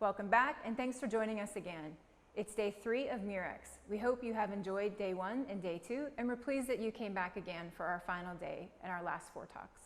Welcome back, and thanks for joining us again. It's day 3 of Murex. We hope you have enjoyed day 1 and day 2, and we're pleased that you came back again for our final day and our last 4 talks.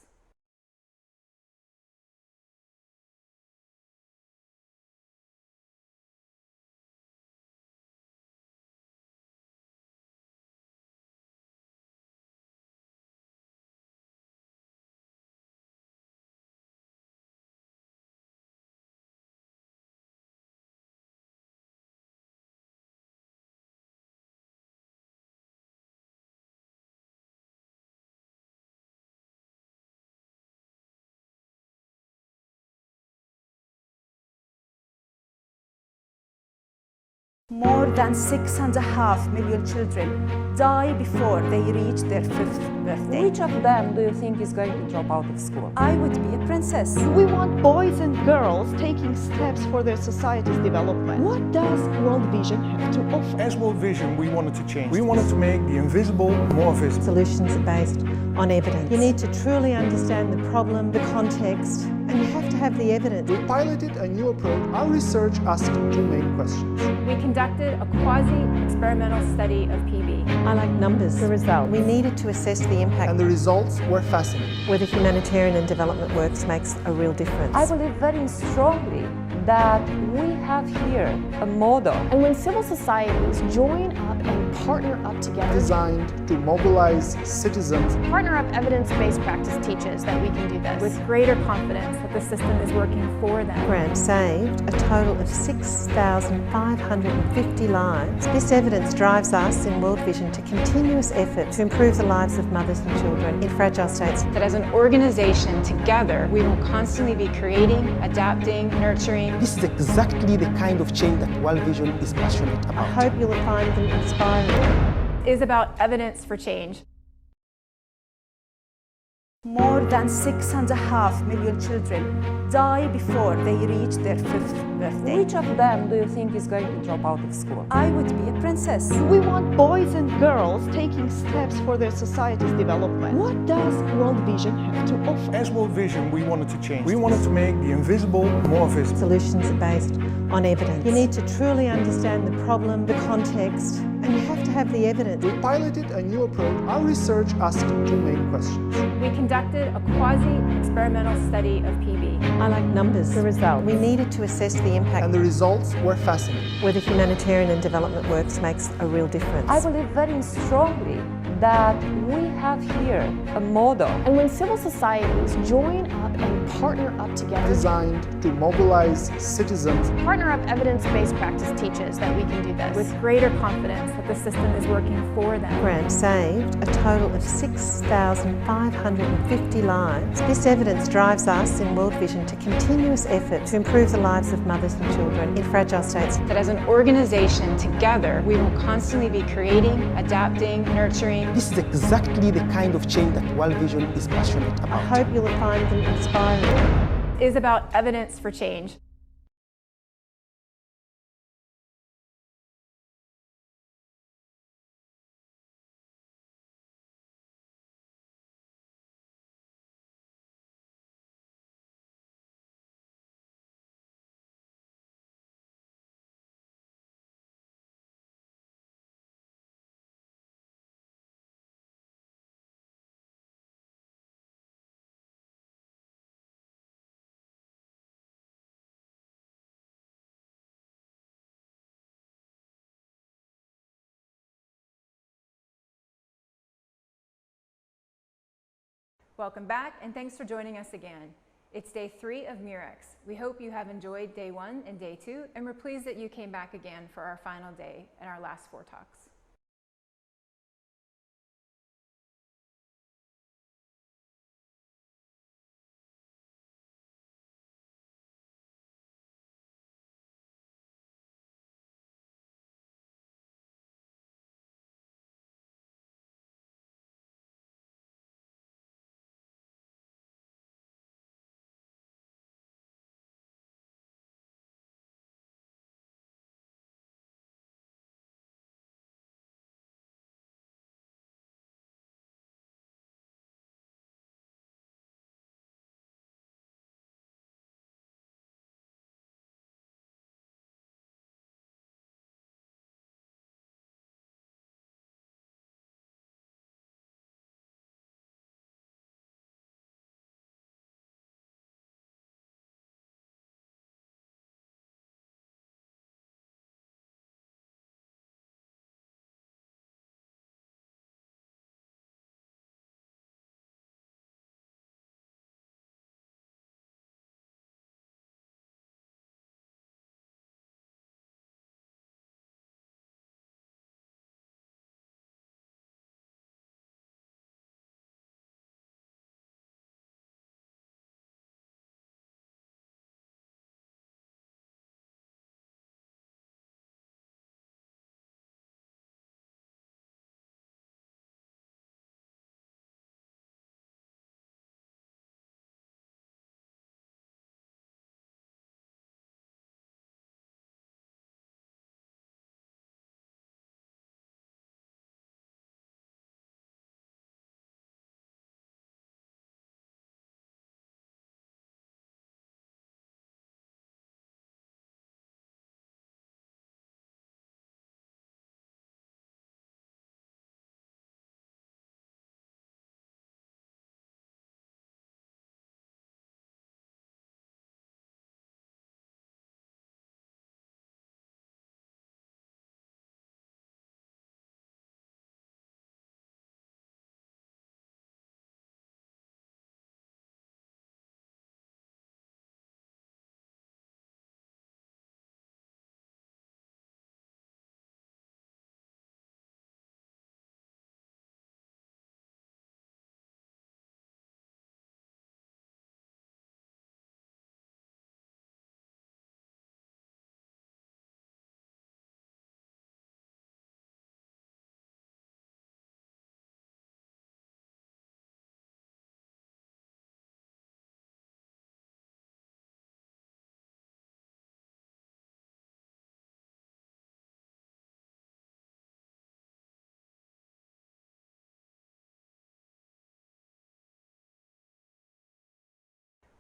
More than 6.5 million children die before they reach their 5th birthday. Which of them do you think is going to drop out of school? I would be a princess. We want boys and girls taking steps for their society's development. What does World Vision have to offer? As World Vision, we wanted to change. We wanted to make the invisible more visible. Solutions are based on evidence. You need to truly understand the problem, the context, and you have to have the evidence. We piloted a new approach. Our research asked 2 main questions. We conducted a quasi-experimental study of PB. I like numbers. The result. We needed to assess the impact. And the results were fascinating. Whether humanitarian and development works makes a real difference. I believe very strongly that we have here a model. And when civil societies join up and partner up together, Designed to mobilize citizens. partner up evidence-based practice teaches that we can do this. With greater confidence that the system is working for them. Program saved a total of 6,550 lives. This evidence drives us in World Vision to continuous effort to improve the lives of mothers and children in fragile states. That as an organization, together, we will constantly be creating, adapting, nurturing. This is exactly the kind of change that World Vision is passionate I about. hope you'll find them inspiring. Is about evidence for change. More than 6.5 million children die before they reach their 5th birthday. Which of them do you think is going to drop out of school? I would be a princess. We want boys and girls taking steps for their society's development. What does World Vision have to offer? As World Vision, we wanted to change. We wanted to make the invisible more visible. Solutions are based on evidence. You need to truly understand the problem, the context, and you have to have the evidence. We piloted a new approach. Our research asked 2 main questions. We conducted a quasi-experimental study of PB. I like numbers. The result. We needed to assess the impact. And the results were fascinating. Whether humanitarian and development works makes a real difference. I believe very strongly that we have here a model. And when civil societies join up and partner up together, Designed to mobilize citizens. partner up evidence-based practice teaches that we can do this. With greater confidence that the system is working for them. Program saved a total of 6,550 lives. This evidence drives us in World Vision to continuous effort to improve the lives of mothers and children in fragile states. That as an organization, together, we will constantly be creating, adapting, nurturing. This is exactly the kind of change that World Vision is passionate I about. hope you'll find them inspiring. Is about evidence for change. Welcome back, and thanks for joining us again. It's day 3 of Murex. We hope you have enjoyed day 1 and day 2, and we're pleased that you came back again for our final day and our last 4 talks.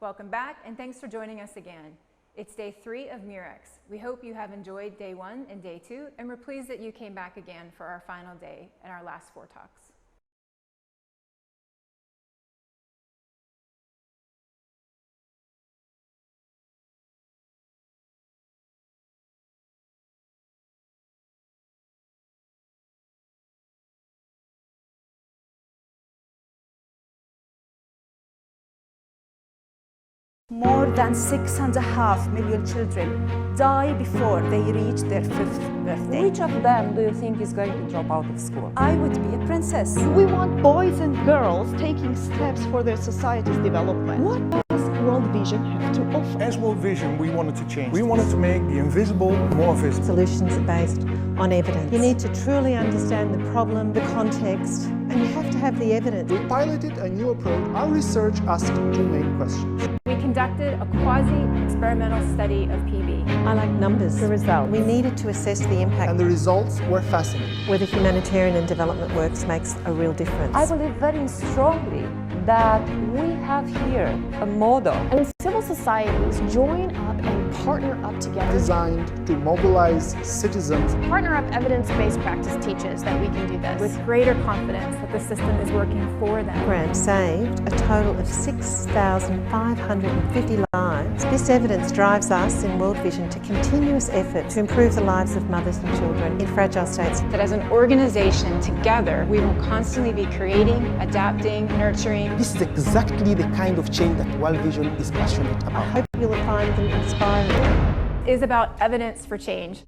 Welcome back, and thanks for joining us again. It's day 3 of Murex. We hope you have enjoyed day 1 and day 2, and we're pleased that you came back again for our final day and our last 4 talks. More than 6.5 million children die before they reach their 5th birthday. Which of them do you think is going to drop out of school? I would be a princess. We want boys and girls taking steps for their society's development. What does World Vision have to offer? As World Vision, we wanted to change. We wanted to make the invisible more visible. Solutions are based on evidence. You need to truly understand the problem, the context, and you have to have the evidence. We piloted a new approach. Our research asked two main questions. We conducted a quasi-experimental study of PB. I like numbers. The result. We needed to assess the impact. And the results were fascinating. Whether humanitarian and development works makes a real difference. I believe very strongly that we have here a model. And when civil societies join up and partner up together, Designed to mobilize citizens. partner up evidence-based practice teaches that we can do this. With greater confidence that the system is working for them. Grant saved a total of 6,550 lives. This evidence drives us in World Vision to continuous effort to improve the lives of mothers and children in fragile states. That as an organization, together, we will constantly be creating, adapting, nurturing. This is exactly the kind of change that World Vision is passionate I about. hope you'll find them inspiring. Is about evidence for change.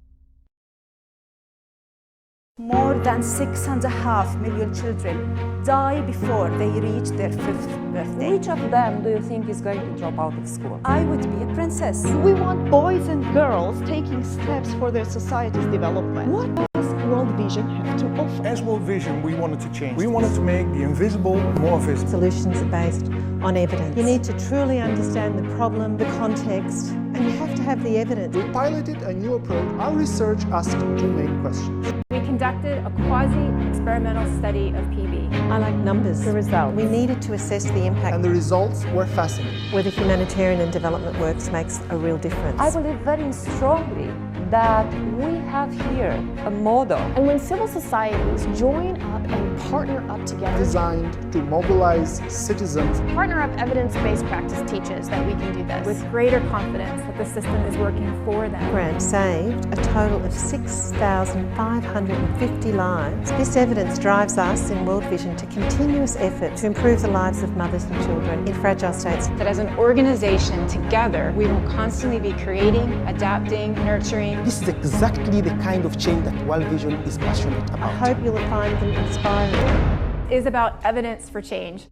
More than 6.5 million children die before they reach their 5th birthday. Which of them do you think is going to drop out of school? I would be a princess. We want boys and girls taking steps for their society's development. What does World Vision have to offer? As World Vision, we wanted to change. We wanted to make the invisible more visible. Solutions are based on evidence. You need to truly understand the problem, the context, and you have to have the evidence. We piloted a new approach. Our research asked two main questions. We conducted a quasi-experimental study of PB. I like numbers. The result. We needed to assess the impact. And the results were fascinating. Whether humanitarian and development works makes a real difference. I believe very strongly that we have here a model. And when civil societies join up and partner up together, Designed to mobilize citizens. partner up evidence-based practice teaches that we can do this. With greater confidence that the system is working for them. Grant saved a total of 6,550 lives. This evidence drives us in World Vision to continuous effort to improve the lives of mothers and children in fragile states. That as an organization, together, we will constantly be creating, adapting, nurturing. This is exactly the kind of change that World Vision is passionate I about. hope you'll find them inspiring. Is about evidence for change.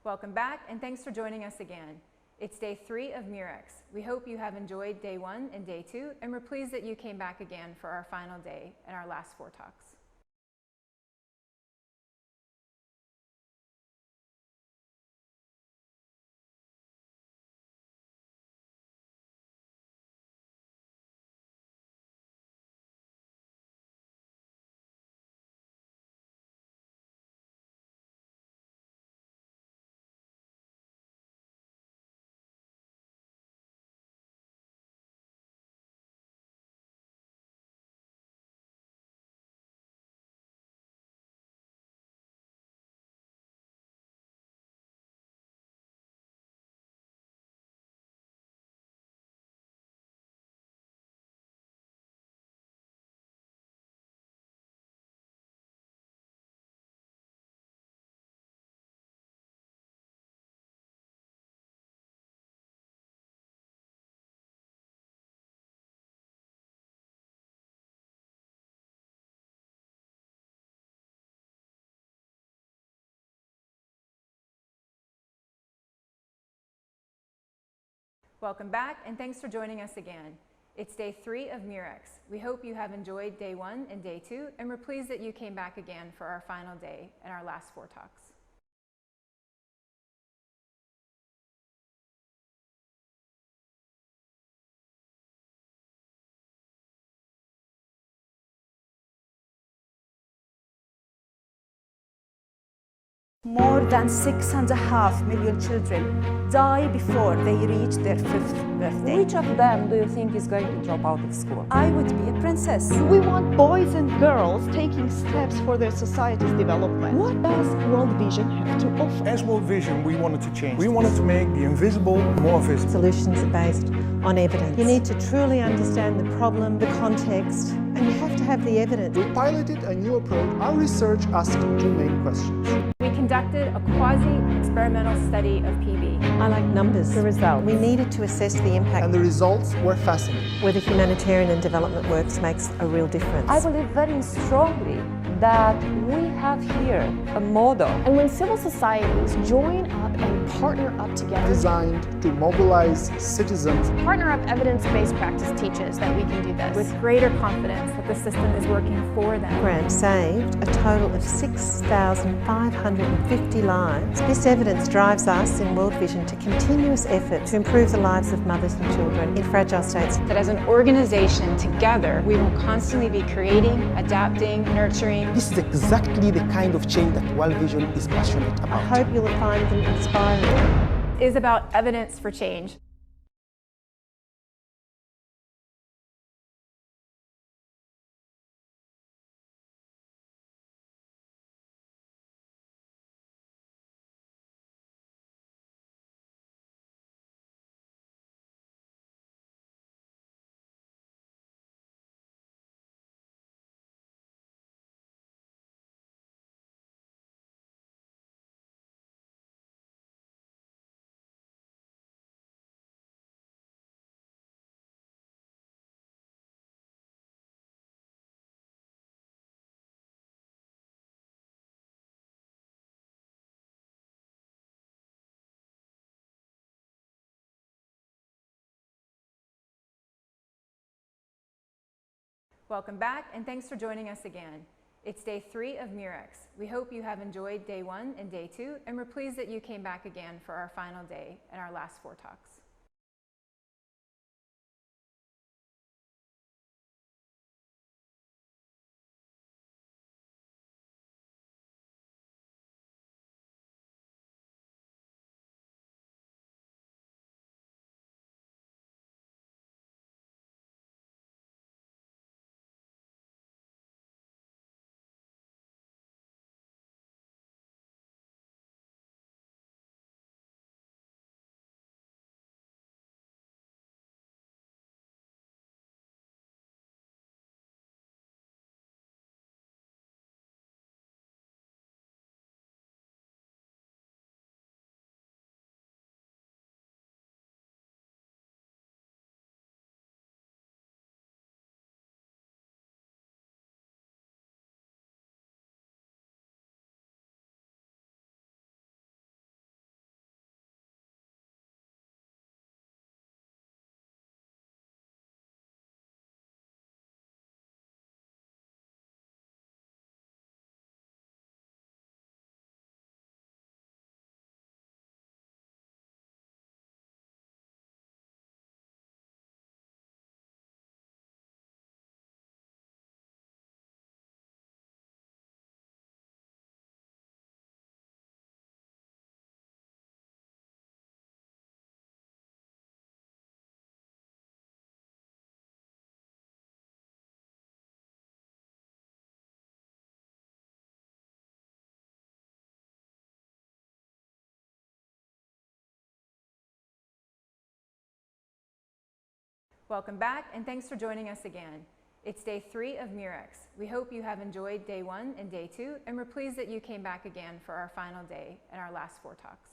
Welcome back, and thanks for joining us again. It's day 3 of Murex. We hope you have enjoyed day 1 and day 2, and we're pleased that you came back again for our final day and our last 4 talks. Welcome back, and thanks for joining us again. It's day 3 of Murex. We hope you have enjoyed day 1 and day 2, and we're pleased that you came back again for our final day and our last 4 talks. More than 6.5 million children die before they reach their 5th birthday. Which of them do you think is going to drop out of school? I would be a princess. We want boys and girls taking steps for their society's development. What does World Vision have to offer? As World Vision, we wanted to change. We wanted to make the invisible more visible. Solutions are based on evidence. You need to truly understand the problem, the context, and you have to have the evidence. We piloted a new approach. Our research asked 2 main questions. We conducted a quasi-experimental study of PB. I like numbers. The results. We needed to assess the impact. And the results were fascinating. Whether humanitarian and development works makes a real difference. I believe very strongly that we have here a model. And when civil societies join up and partner up together, Designed to mobilize citizens. partner up evidence-based practice teaches that we can do this. With greater confidence that the system is working for them. Program saved a total of 6,550 lives. This evidence drives us in World Vision to continuous effort to improve the lives of mothers and children in fragile states. That as an organization, together, we will constantly be creating, adapting, nurturing. This is exactly the kind of change that World Vision is passionate I about. hope you'll find them inspiring. Is about evidence for change. Welcome back, and thanks for joining us again. It's day 3 of Murex. We hope you have enjoyed day 1 and day 2, and we're pleased that you came back again for our final day and our last 4 talks. Welcome back, and thanks for joining us again. It's day 3 of Murex. We hope you have enjoyed day 1 and day 2, and we're pleased that you came back again for our final day and our last 4 talks.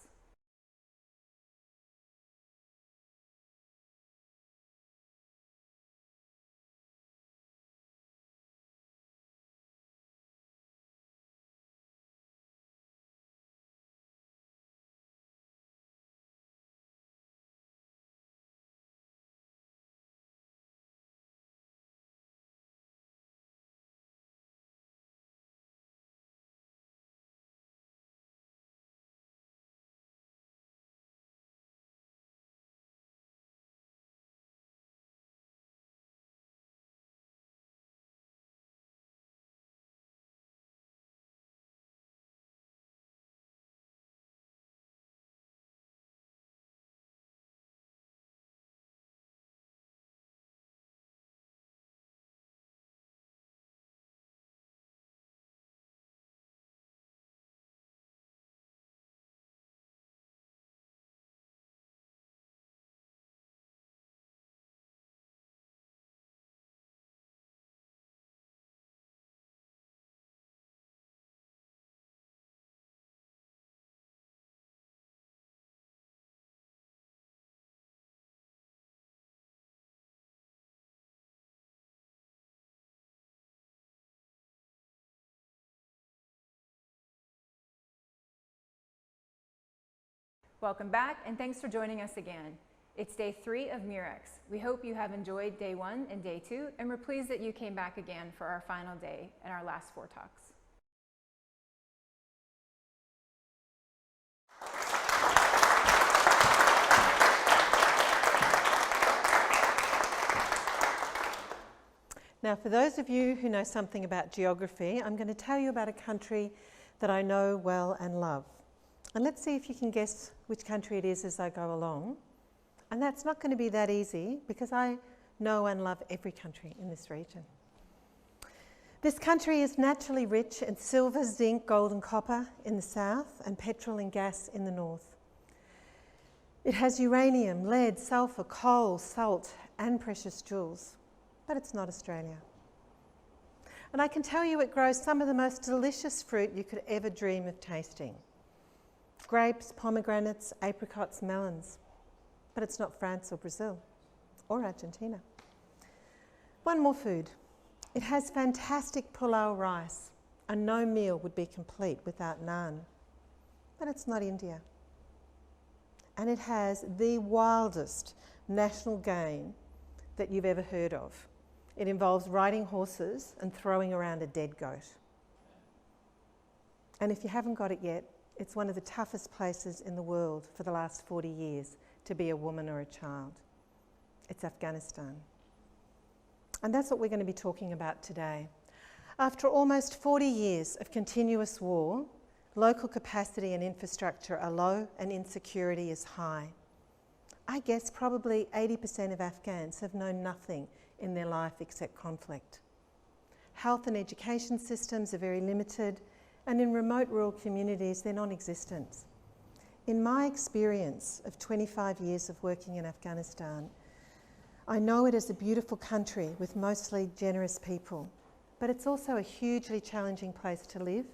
Welcome back, and thanks for joining us again. It's day 3 of Murex. We hope you have enjoyed day 1 and day 2, and we're pleased that you came back again for our final day and our last 4 talks. Now, for those of you who know something about geography, I'm going to tell you about a country that I know well and love. And let's see if you can guess which country it is as I go along. And that's not going to be that easy because I know and love every country in this region. This country is naturally rich in silver, zinc, gold and copper in the south and petrol and gas in the north. It has uranium, lead, sulfur, coal, salt and precious jewels. But it's not Australia. And I can tell you it grows some of the most delicious fruit you could ever dream of tasting. Grapes, pomegranates, apricots, melons. But it's not France or Brazil or Argentina. One more food. It has fantastic pulao rice, and no meal would be complete without naan. But it's not India. And it has the wildest national game that you've ever heard of. It involves riding horses and throwing around a dead goat. And if you haven't got it yet, it's one of the toughest places in the world for the last 40 years to be a woman or a child. It's Afghanistan. And that's what we're going to be talking about today. After almost 40 years of continuous war, local capacity and infrastructure are low and insecurity is high. I guess probably 80% of Afghans have known nothing in their life except conflict. Health and education systems are very limited, and in remote rural communities, they're non-existent. In my experience of 25 years of working in Afghanistan, I know it is a beautiful country with mostly generous people, but it's also a hugely challenging place to live,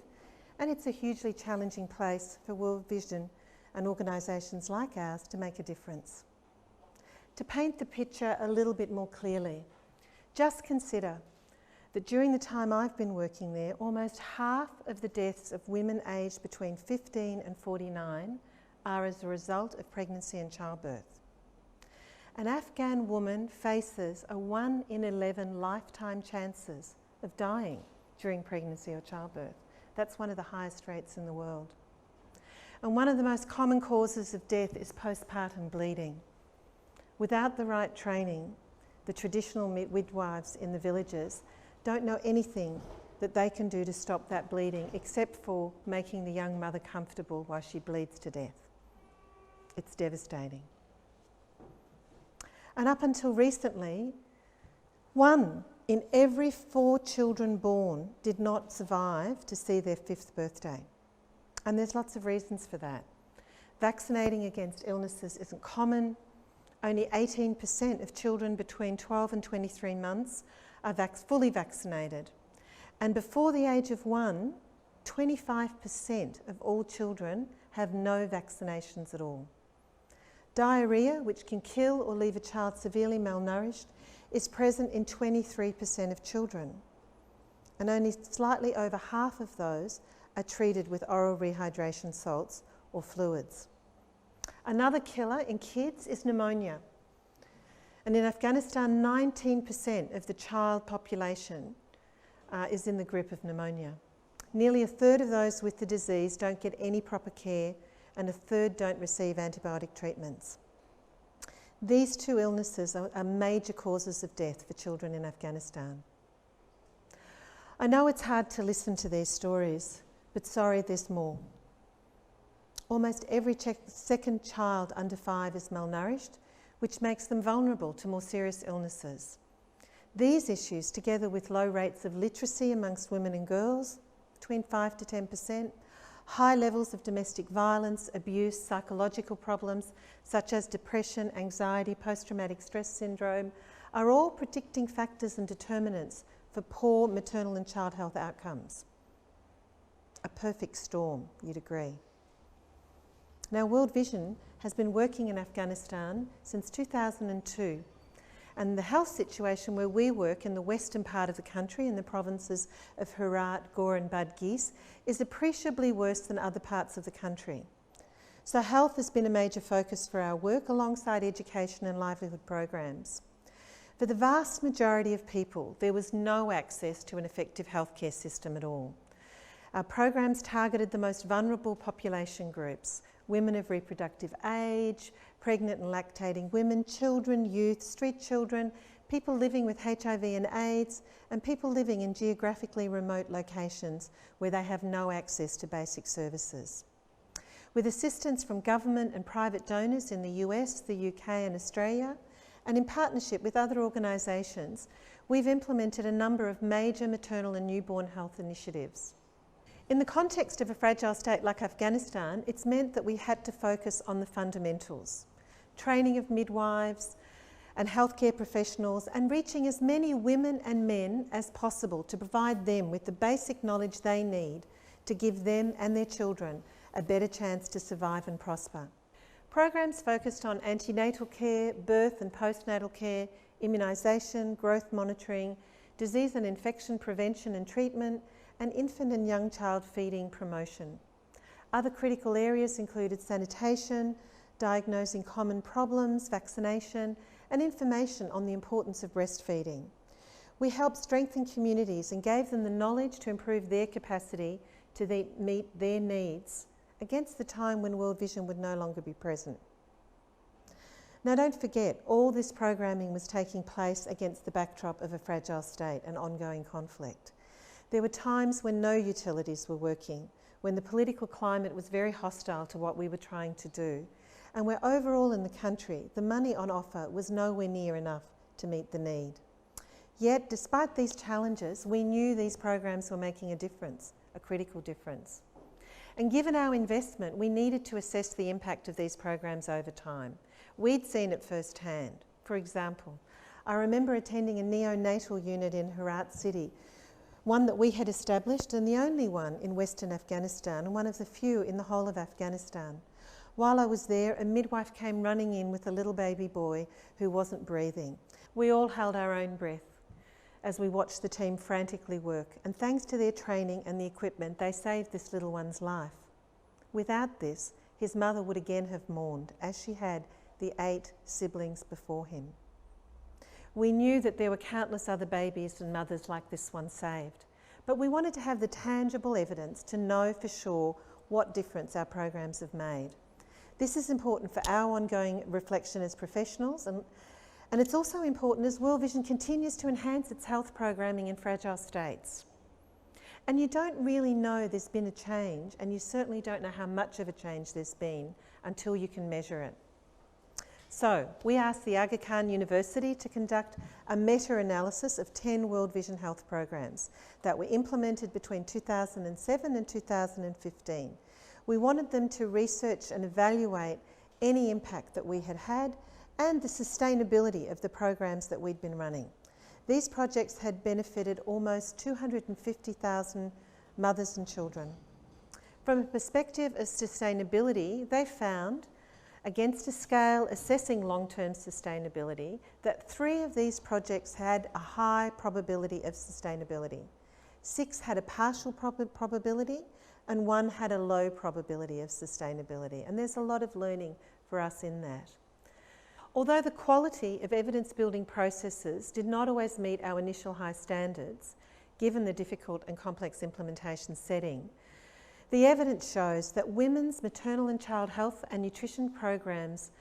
and it's a hugely challenging place for World Vision and organisations like ours to make a difference. To paint the picture a little bit more clearly, just consider that during the time I've been working there, almost half of the deaths of women aged between 15 and 49 are as a result of pregnancy and childbirth. An Afghan woman faces a 1 in 11 lifetime chances of dying during pregnancy or childbirth. That's one of the highest rates in the world. And one of the most common causes of death is postpartum bleeding. Without the right training, the traditional midwives in the villages don't know anything that they can do to stop that bleeding except for making the young mother comfortable while she bleeds to death. It's devastating. And up until recently, 1 in every 4 children born did not survive to see their 5th birthday. And there's lots of reasons for that. Vaccinating against illnesses isn't common. Only 18% of children between 12 and 23 months are fully vaccinated. And before the age of 1, 25% of all children have no vaccinations at all. Diarrhoea, which can kill or leave a child severely malnourished, is present in 23% of children. And only slightly over half of those are treated with oral rehydration salts or fluids. Another killer in kids is pneumonia. And in Afghanistan, 19% of the child population is in the grip of pneumonia. Nearly a third of those with the disease don't get any proper care, and a third don't receive antibiotic treatments. These two illnesses are major causes of death for children in Afghanistan. I know it's hard to listen to these stories, but sorry, there's more. Almost every second child under 5 is malnourished, which makes them vulnerable to more serious illnesses. These issues, together with low rates of literacy amongst women and girls, between 5 to 10%, high levels of domestic violence, abuse, psychological problems such as depression, anxiety, post-traumatic stress syndrome, are all predicting factors and determinants for poor maternal and child health outcomes. A perfect storm, you'd agree. Now, World Vision has been working in Afghanistan since 2002, and the health situation where we work in the western part of the country, in the provinces of Herat, Ghor and Badghis, is appreciably worse than other parts of the country. So health has been a major focus for our work alongside education and livelihood programs. For the vast majority of people, there was no access to an effective healthcare system at all. Our programs targeted the most vulnerable population groups: women of reproductive age, pregnant and lactating women, children, youth, street children, people living with HIV and AIDS, and people living in geographically remote locations where they have no access to basic services. With assistance from government and private donors in the US, the UK and Australia, and in partnership with other organisations, we've implemented a number of major maternal and newborn health initiatives. In the context of a fragile state like Afghanistan, it's meant that we had to focus on the fundamentals: training of midwives and healthcare professionals, and reaching as many women and men as possible to provide them with the basic knowledge they need to give them and their children a better chance to survive and prosper. Programs focused on antenatal care, birth and postnatal care, immunisation, growth monitoring, disease and infection prevention and treatment, and infant and young child feeding promotion. Other critical areas included sanitation, diagnosing common problems, vaccination, and information on the importance of breastfeeding. We helped strengthen communities and gave them the knowledge to improve their capacity to meet their needs against the time when World Vision would no longer be present. Now, don't forget, all this programming was taking place against the backdrop of a fragile state and ongoing conflict. There were times when no utilities were working, when the political climate was very hostile to what we were trying to do, and where overall in the country, the money on offer was nowhere near enough to meet the need. Yet, despite these challenges, we knew these programs were making a difference, a critical difference. And given our investment, we needed to assess the impact of these programs over time. We'd seen it firsthand. For example, I remember attending a neonatal unit in Herat City, one that we had established and the only one in Western Afghanistan, and one of the few in the whole of Afghanistan. While I was there, a midwife came running in with a little baby boy who wasn't breathing. We all held our own breath as we watched the team frantically work, and thanks to their training and the equipment, they saved this little one's life. Without this, his mother would again have mourned, as she had the 8 siblings before him. We knew that there were countless other babies and mothers like this one saved, but we wanted to have the tangible evidence to know for sure what difference our programs have made. This is important for our ongoing reflection as professionals, and it's also important as World Vision continues to enhance its health programming in fragile states. And you don't really know there's been a change, and you certainly don't know how much of a change there's been until you can measure it. So, we asked the Aga Khan University to conduct a meta-analysis of 10 World Vision health programs that were implemented between 2007 and 2015. We wanted them to research and evaluate any impact that we had had and the sustainability of the programs that we'd been running. These projects had benefited almost 250,000 mothers and children. From a perspective of sustainability, they found, against a scale assessing long-term sustainability, that 3 of these projects had a high probability of sustainability. 6 had a partial probability, and 1 had a low probability of sustainability. And there's a lot of learning for us in that. Although the quality of evidence-building processes did not always meet our initial high standards, given the difficult and complex implementation setting, the evidence shows that women's maternal and child health and nutrition programs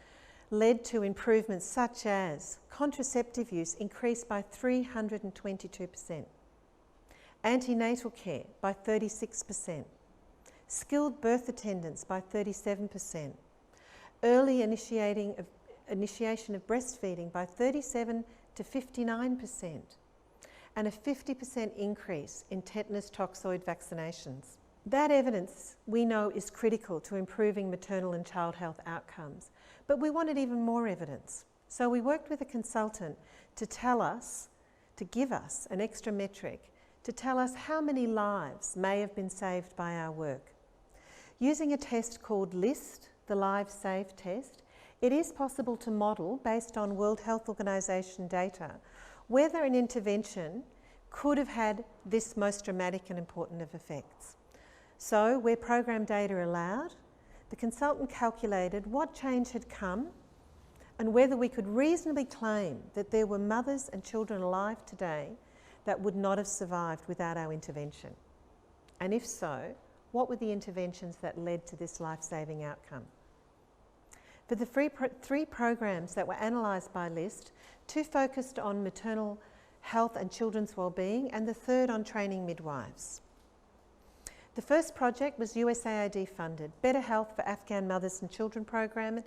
led to improvements such as contraceptive use increased by 322%, antenatal care by 36%, skilled birth attendance by 37%, early initiation of breastfeeding by 37 to 59%, and a 50% increase in tetanus toxoid vaccinations. That evidence we know is critical to improving maternal and child health outcomes, but we wanted even more evidence. So we worked with a consultant to give us an extra metric, to tell us how many lives may have been saved by our work. Using a test called LIST, the Lives Saved test, it is possible to model, based on World Health Organization data, whether an intervention could have had this most dramatic and important of effects. So, where program data allowed, the consultant calculated what change had come and whether we could reasonably claim that there were mothers and children alive today that would not have survived without our intervention. And if so, what were the interventions that led to this life-saving outcome? For the 3 programs that were analysed by LIST, 2 focused on maternal health and children's wellbeing, and the 3rd on training midwives. The first project was USAID funded, Better Health for Afghan Mothers and Children program,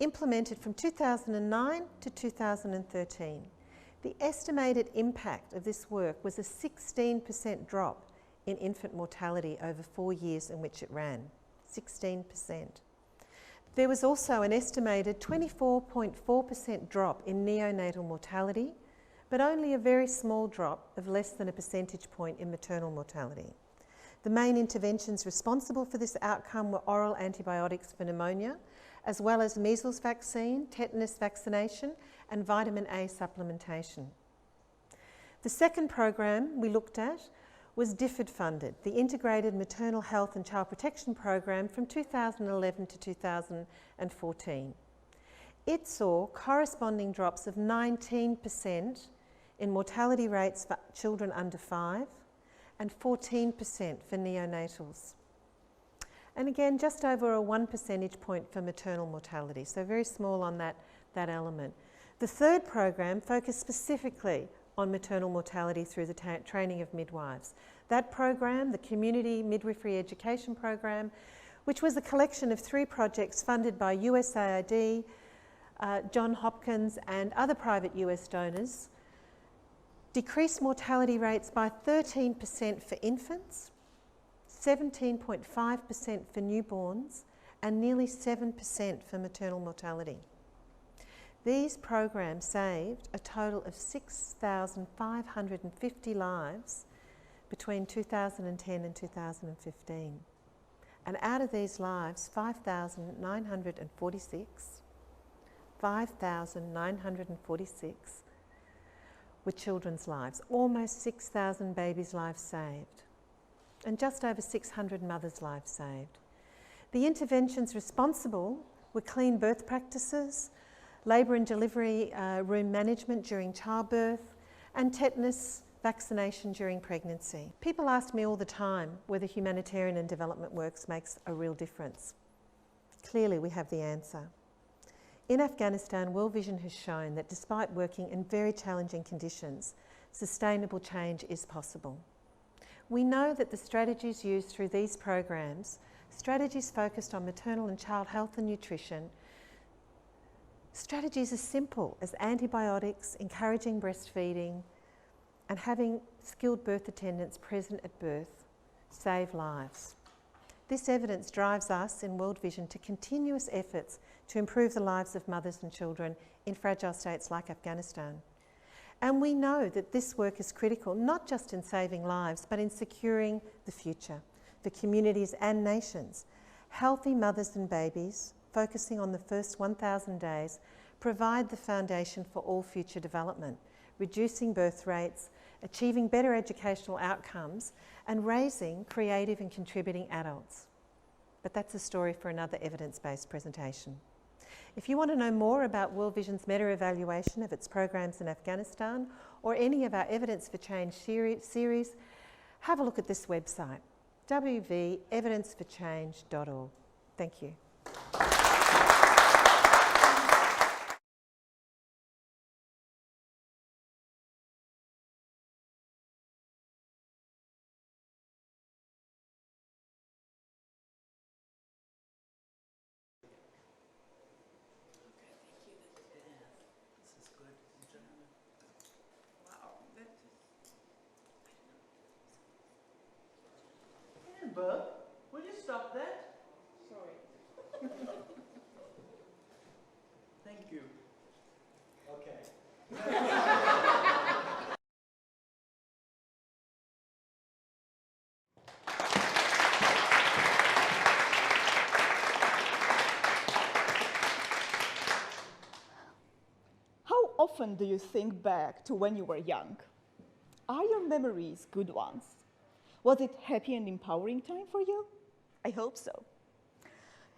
implemented from 2009 to 2013. The estimated impact of this work was a 16% drop in infant mortality over 4 years in which it ran, 16%. There was also an estimated 24.4% drop in neonatal mortality, but only a very small drop of less than a percentage point in maternal mortality. The main interventions responsible for this outcome were oral antibiotics for pneumonia, as well as measles vaccine, tetanus vaccination, and vitamin A supplementation. The second program we looked at was DFID funded, the Integrated Maternal Health and Child Protection Program from 2011 to 2014. It saw corresponding drops of 19% in mortality rates for children under 5 and 14% for neonatals. And again, just over a 1 percentage point for maternal mortality, so very small on that element. The third program focused specifically on maternal mortality through the training of midwives. That program, the Community Midwifery Education Program, which was a collection of 3 projects funded by USAID, Johns Hopkins and other private US donors, decreased mortality rates by 13% for infants, 17.5% for newborns, and nearly 7% for maternal mortality. These programs saved a total of 6,550 lives between 2010 and 2015. And out of these lives, 5,946 were children's lives, almost 6,000 babies' lives saved, and just over 600 mothers' lives saved. The interventions responsible were clean birth practices, labour and delivery room management during childbirth, and tetanus vaccination during pregnancy. People ask me all the time whether humanitarian and development works makes a real difference. Clearly, we have the answer. In Afghanistan, World Vision has shown that despite working in very challenging conditions, sustainable change is possible. We know that the strategies used through these programs, strategies focused on maternal and child health and nutrition, strategies as simple as antibiotics, encouraging breastfeeding, and having skilled birth attendants present at birth, save lives. This evidence drives us in World Vision to continuous efforts to improve the lives of mothers and children in fragile states like Afghanistan. And we know that this work is critical, not just in saving lives, but in securing the future for communities and nations. Healthy mothers and babies, focusing on the first 1,000 days, provide the foundation for all future development, reducing birth rates, achieving better educational outcomes, and raising creative and contributing adults. But that's a story for another evidence-based presentation. If you want to know more about World Vision's meta-evaluation of its programs in Afghanistan or any of our Evidence for Change series, have a look at this website, wvevidenceforchange.org. Thank you. Bub, will you stop that? Sorry. Thank you. Okay. How often do you think back to when you were young? Are your memories good ones? Was it happy and empowering time for you? I hope so.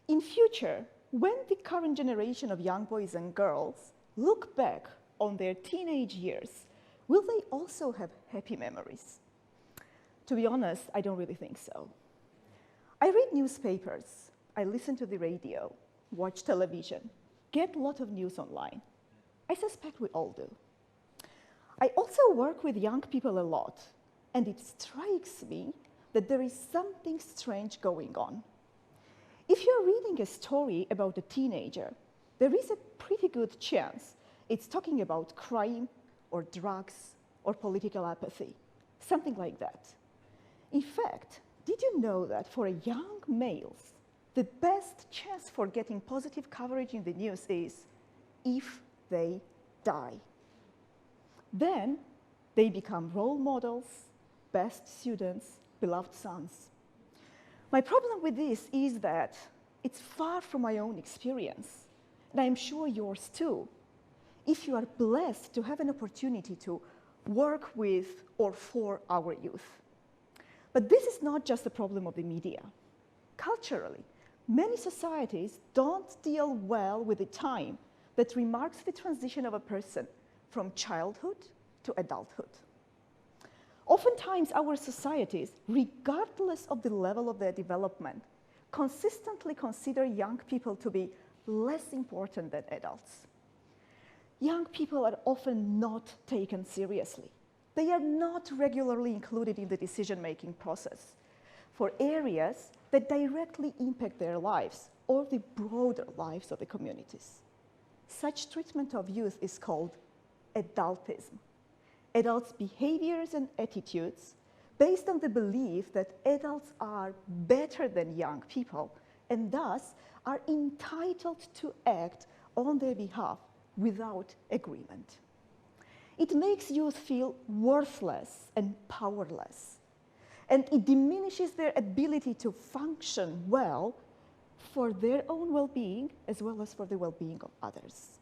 In future, when the current generation of young boys and girls look back on their teenage years, will they also have happy memories? To be honest, I don't really think so. I read newspapers, I listen to the radio, watch television, get a lot of news online. I suspect we all do. I also work with young people a lot, and it strikes me that there is something strange going on. If you're reading a story about a teenager, there is a pretty good chance it's talking about crime or drugs or political apathy, something like that. In fact, did you know that for young males, the best chance for getting positive coverage in the news is if they die? Then they become role models, best students, beloved sons. My problem with this is that it's far from my own experience, and I'm sure yours too. If you are blessed to have an opportunity to work with or for our youth. But this is not just a problem of the media. Culturally, many societies don't deal well with the time that remarks the transition of a person from childhood to adulthood. Oftentimes, our societies, regardless of the level of their development, consistently consider young people to be less important than adults. Young people are often not taken seriously. They are not regularly included in the decision-making process for areas that directly impact their lives or the broader lives of the communities. Such treatment of youth is called adultism. Adults' behaviors and attitudes based on the belief that adults are better than young people and thus are entitled to act on their behalf without agreement. It makes youth feel worthless and powerless, and it diminishes their ability to function well for their own well-being as well as for the well-being of others.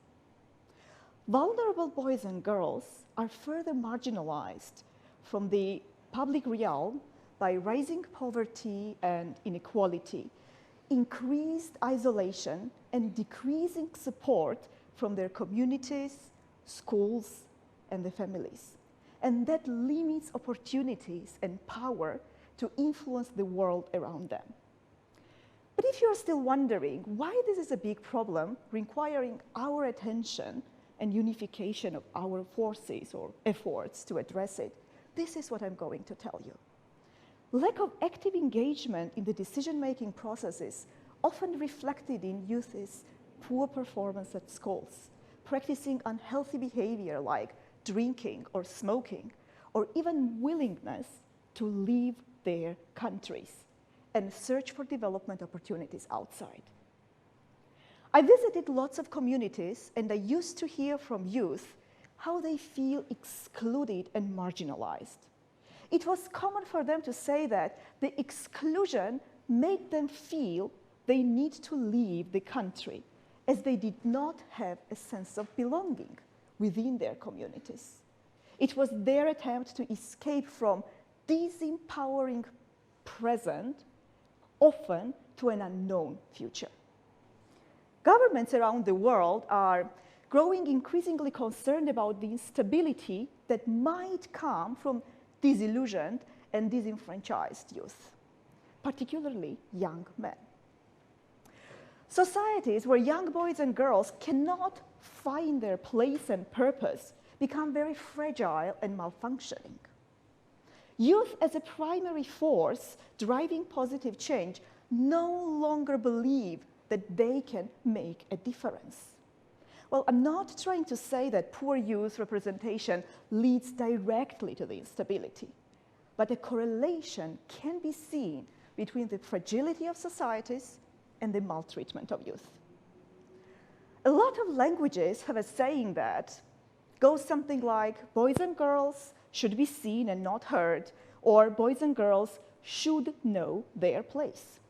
Vulnerable boys and girls are further marginalized from the public realm by rising poverty and inequality, increased isolation, and decreasing support from their communities, schools, and their families. And that limits opportunities and power to influence the world around them. But if you're still wondering why this is a big problem requiring our attention and unification of our forces or efforts to address it, this is what I'm going to tell you. Lack of active engagement in the decision-making processes often reflected in youth's poor performance at schools, practicing unhealthy behavior like drinking or smoking, or even willingness to leave their countries and search for development opportunities outside. I visited lots of communities, and I used to hear from youth how they feel excluded and marginalized. It was common for them to say that the exclusion made them feel they need to leave the country, as they did not have a sense of belonging within their communities. It was their attempt to escape from disempowering present, often to an unknown future. Governments around the world are growing increasingly concerned about the instability that might come from disillusioned and disenfranchised youth, particularly young men. Societies where young boys and girls cannot find their place and purpose become very fragile and malfunctioning. Youth as a primary force driving positive change no longer believe that they can make a difference. Well, I'm not trying to say that poor youth representation leads directly to the instability, but a correlation can be seen between the fragility of societies and the maltreatment of youth. A lot of languages have a saying that goes something like, boys and girls should be seen and not heard, or boys and girls should know their place.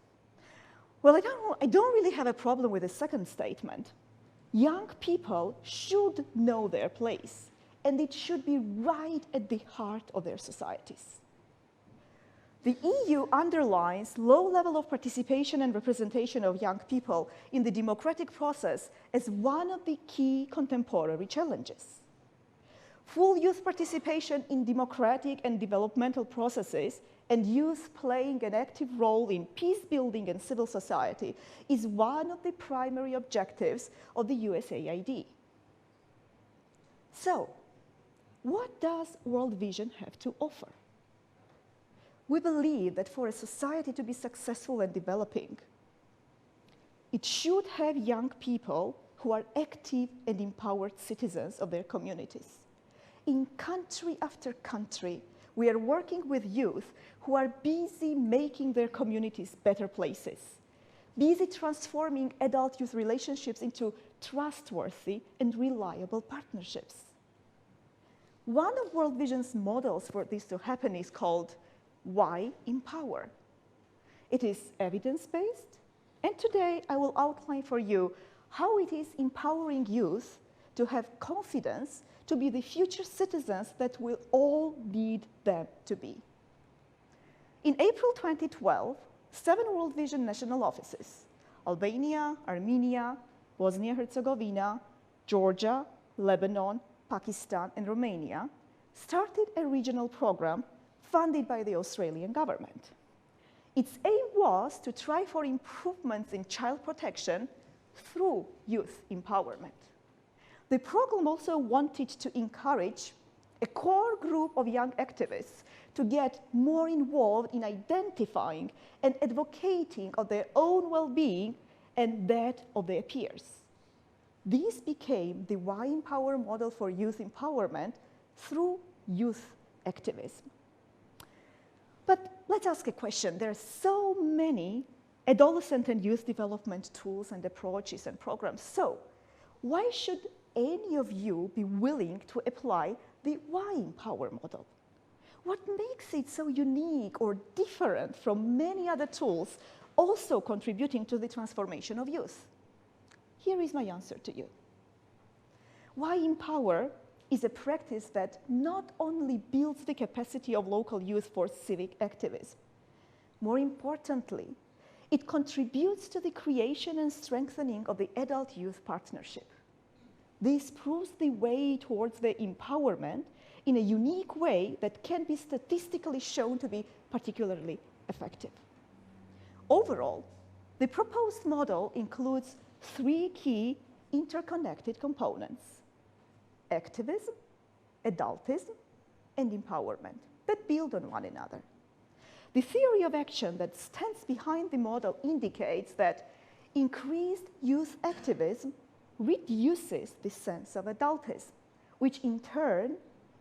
Well, I don't really have a problem with the second statement. Young people should know their place, and it should be right at the heart of their societies. The EU underlines low level of participation and representation of young people in the democratic process as one of the key contemporary challenges. Full youth participation in democratic and developmental processes and youth playing an active role in peace building and civil society is one of the primary objectives of the USAID. So, what does World Vision have to offer? We believe that for a society to be successful and developing, it should have young people who are active and empowered citizens of their communities. In country after country, we are working with youth who are busy making their communities better places, busy transforming adult-youth relationships into trustworthy and reliable partnerships. One of World Vision's models for this to happen is called Why Empower? It is evidence-based, and today I will outline for you how it is empowering youth to have confidence to be the future citizens that we all need them to be. In April 2012, 7 World Vision national offices, Albania, Armenia, Bosnia-Herzegovina, Georgia, Lebanon, Pakistan, and Romania, started a regional program funded by the Australian government. Its aim was to try for improvements in child protection through youth empowerment. The program also wanted to encourage a core group of young activists to get more involved in identifying and advocating of their own well-being and that of their peers. This became the Why Empower model for youth empowerment through youth activism. But let's ask a question. There are so many adolescent and youth development tools and approaches and programs. So why should any of you be willing to apply the Why Empower model? What makes it so unique or different from many other tools also contributing to the transformation of youth? Here is my answer to you. Why Empower is a practice that not only builds the capacity of local youth for civic activism, more importantly, it contributes to the creation and strengthening of the adult-youth partnership. This proves the way towards the empowerment in a unique way that can be statistically shown to be particularly effective. Overall, the proposed model includes 3 key interconnected components: activism, adultism, and empowerment that build on one another. The theory of action that stands behind the model indicates that increased youth activism reduces the sense of adultism, which in turn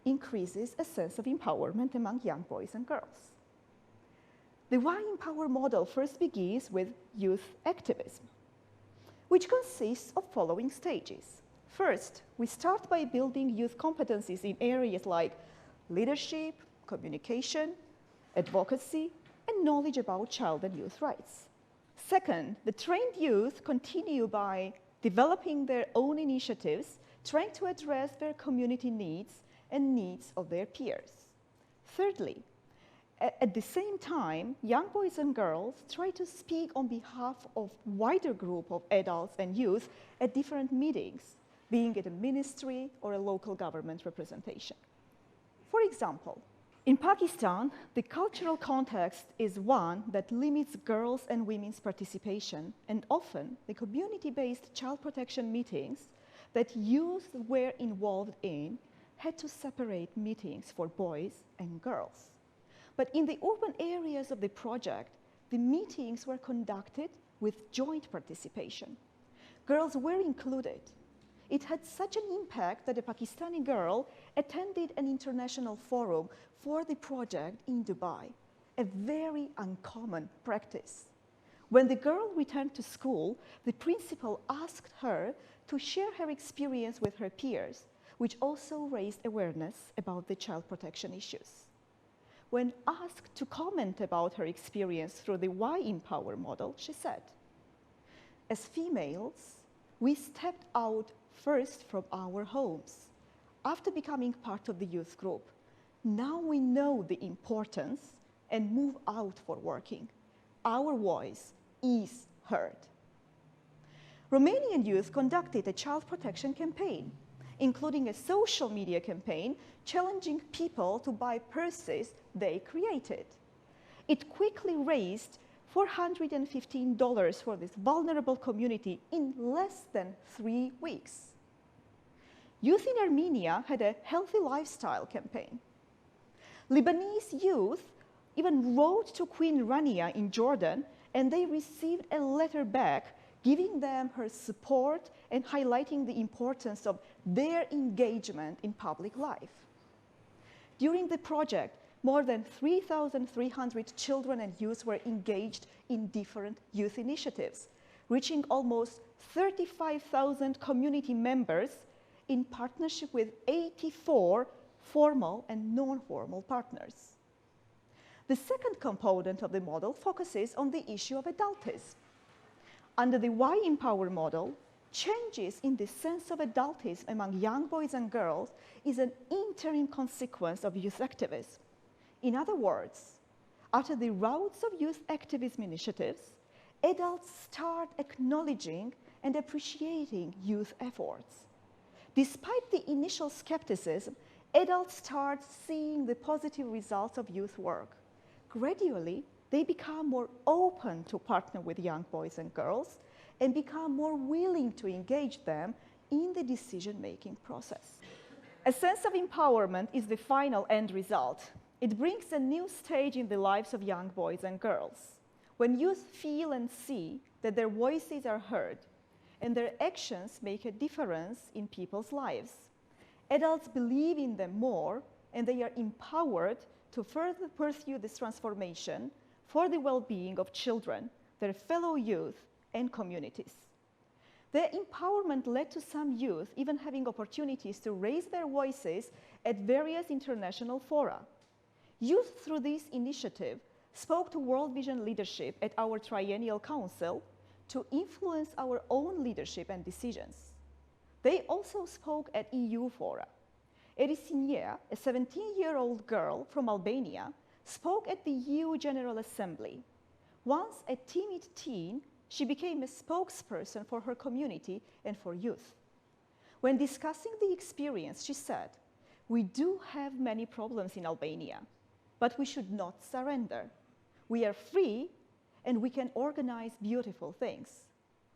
increases a sense of empowerment among young boys and girls. The Why Empower model first begins with youth activism. which consists of following stages. First, we start by building youth competencies in areas like leadership, communication, advocacy, and knowledge about child and youth rights. Second, the trained youth continue by developing their own initiatives, trying to address their community needs and needs of their peers. Thirdly, at the same time, young boys and girls try to speak on behalf of a wider group of adults and youth at different meetings, being it a ministry or a local government representation. For example, in Pakistan, the cultural context is one that limits girls' and women's participation, and often the community-based child protection meetings that youth were involved in had to separate meetings for boys and girls. But in the urban areas of the project, the meetings were conducted with joint participation. Girls were included. It had such an impact that a Pakistani girl attended an international forum for the project in Dubai, a very uncommon practice. When the girl returned to school, the principal asked her to share her experience with her peers, which also raised awareness about the child protection issues. When asked to comment about her experience through the Y Empower model, she said, "As females, we stepped out first from our homes. After becoming part of the youth group, now we know the importance and move out for working. Our voice is heard." Romanian youth conducted a child protection campaign, including a social media campaign challenging people to buy purses they created. It quickly raised $415 for this vulnerable community in less than 3 weeks. Youth in Armenia had a healthy lifestyle campaign. Lebanese youth even wrote to Queen Rania in Jordan, and they received a letter back giving them her support and highlighting the importance of their engagement in public life. During the project, more than 3,300 children and youth were engaged in different youth initiatives, reaching almost 35,000 community members in partnership with 84 formal and non-formal partners. The second component of the model focuses on the issue of adultism. Under the Y Empower model, changes in the sense of adultism among young boys and girls is an interim consequence of youth activism. In other words, after the rounds of youth activism initiatives, adults start acknowledging and appreciating youth efforts. Despite the initial skepticism, adults start seeing the positive results of youth work. Gradually, they become more open to partner with young boys and girls and become more willing to engage them in the decision-making process. A sense of empowerment is the final end result. It brings a new stage in the lives of young boys and girls. When youth feel and see that their voices are heard and their actions make a difference in people's lives, adults believe in them more and they are empowered to further pursue this transformation for the well-being of children, their fellow youth, and communities. Their empowerment led to some youth even having opportunities to raise their voices at various international fora. Youth, through this initiative, spoke to World Vision leadership at our Triennial Council to influence our own leadership and decisions. They also spoke at EU fora. Erisinia, a 17-year-old girl from Albania, spoke at the EU General Assembly. Once a timid teen, she became a spokesperson for her community and for youth. When discussing the experience, she said, "We do have many problems in Albania, but we should not surrender. We are free and we can organize beautiful things.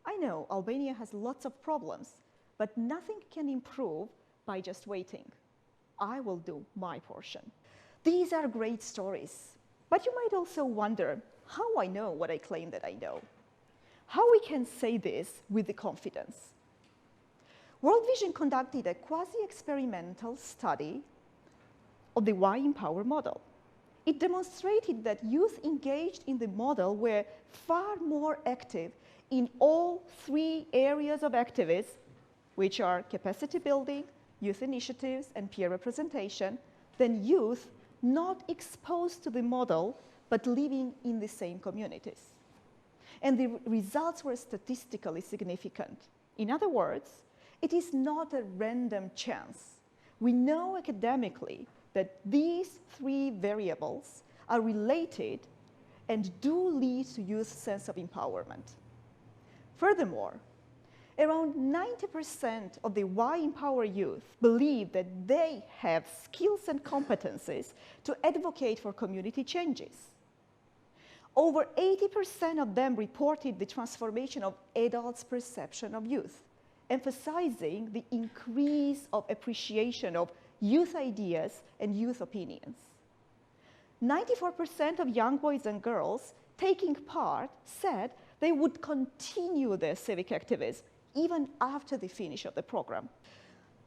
I know Albania has lots of problems, but nothing can improve by just waiting. I will do my portion." These are great stories, but you might also wonder how I know what I claim that I know. How we can say this with the confidence? World Vision conducted a quasi-experimental study of the Y Empower model. It demonstrated that youth engaged in the model were far more active in all three areas of activism, which are capacity building, youth initiatives, and peer representation, then youth not exposed to the model, but living in the same communities. And the results were statistically significant. In other words, it is not a random chance. We know academically that these three variables are related and do lead to youth sense of empowerment. Furthermore, around 90% of the Y Empower youth believe that they have skills and competencies to advocate for community changes. Over 80% of them reported the transformation of adults' perception of youth, emphasizing the increase of appreciation of youth ideas and youth opinions. 94% of young boys and girls taking part said they would continue their civic activism even after the finish of the program.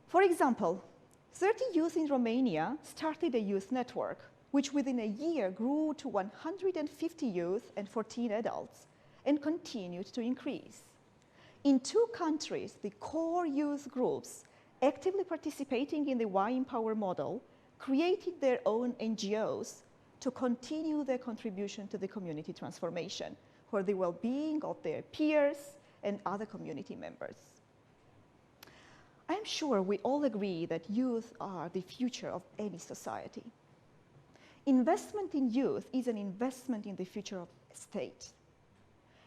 For example, 30 youth in Romania started a youth network, which within a year grew to 150 youth and 14 adults, and continued to increase. In 2 countries, the core youth groups actively participating in the Y Empower model created their own NGOs to continue their contribution to the community transformation for the well-being of their peers and other community members. I am sure we all agree that youth are the future of any society. Investment in youth is an investment in the future of a state.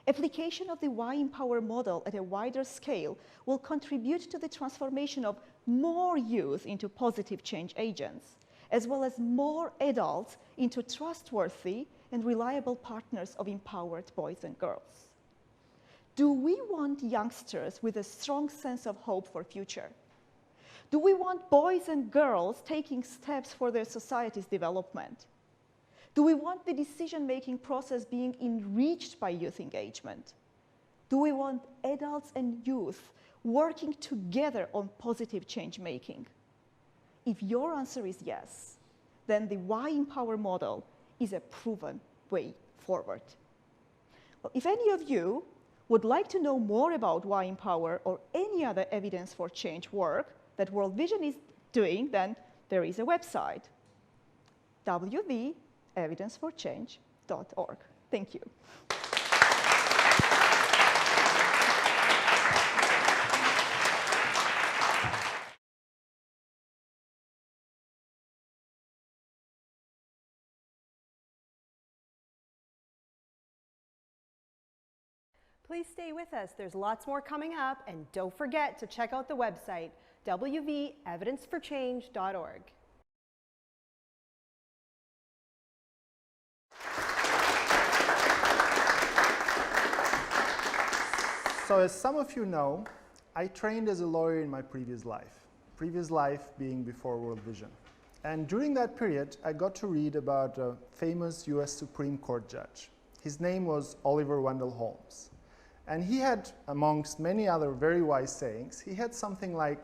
Application of the Y Empower model at a wider scale will contribute to the transformation of more youth into positive change agents, as well as more adults into trustworthy and reliable partners of empowered boys and girls. Do we want youngsters with a strong sense of hope for future? Do we want boys and girls taking steps for their society's development? Do we want the decision-making process being enriched by youth engagement? Do we want adults and youth working together on positive change-making? If your answer is yes, then the Y Empower model is a proven way forward. Well, if any of you would like to know more about Y Empower or any other evidence for change work that World Vision is doing, then there is a website, www.evidenceforchange.org. Thank you. Please stay with us. There's lots more coming up, and don't forget to check out the website, www.evidenceforchange.org. So as some of you know, I trained as a lawyer in my previous life being before World Vision. And during that period, I got to read about a famous US Supreme Court judge. His name was Oliver Wendell Holmes. And he had, amongst many other very wise sayings, he had something like,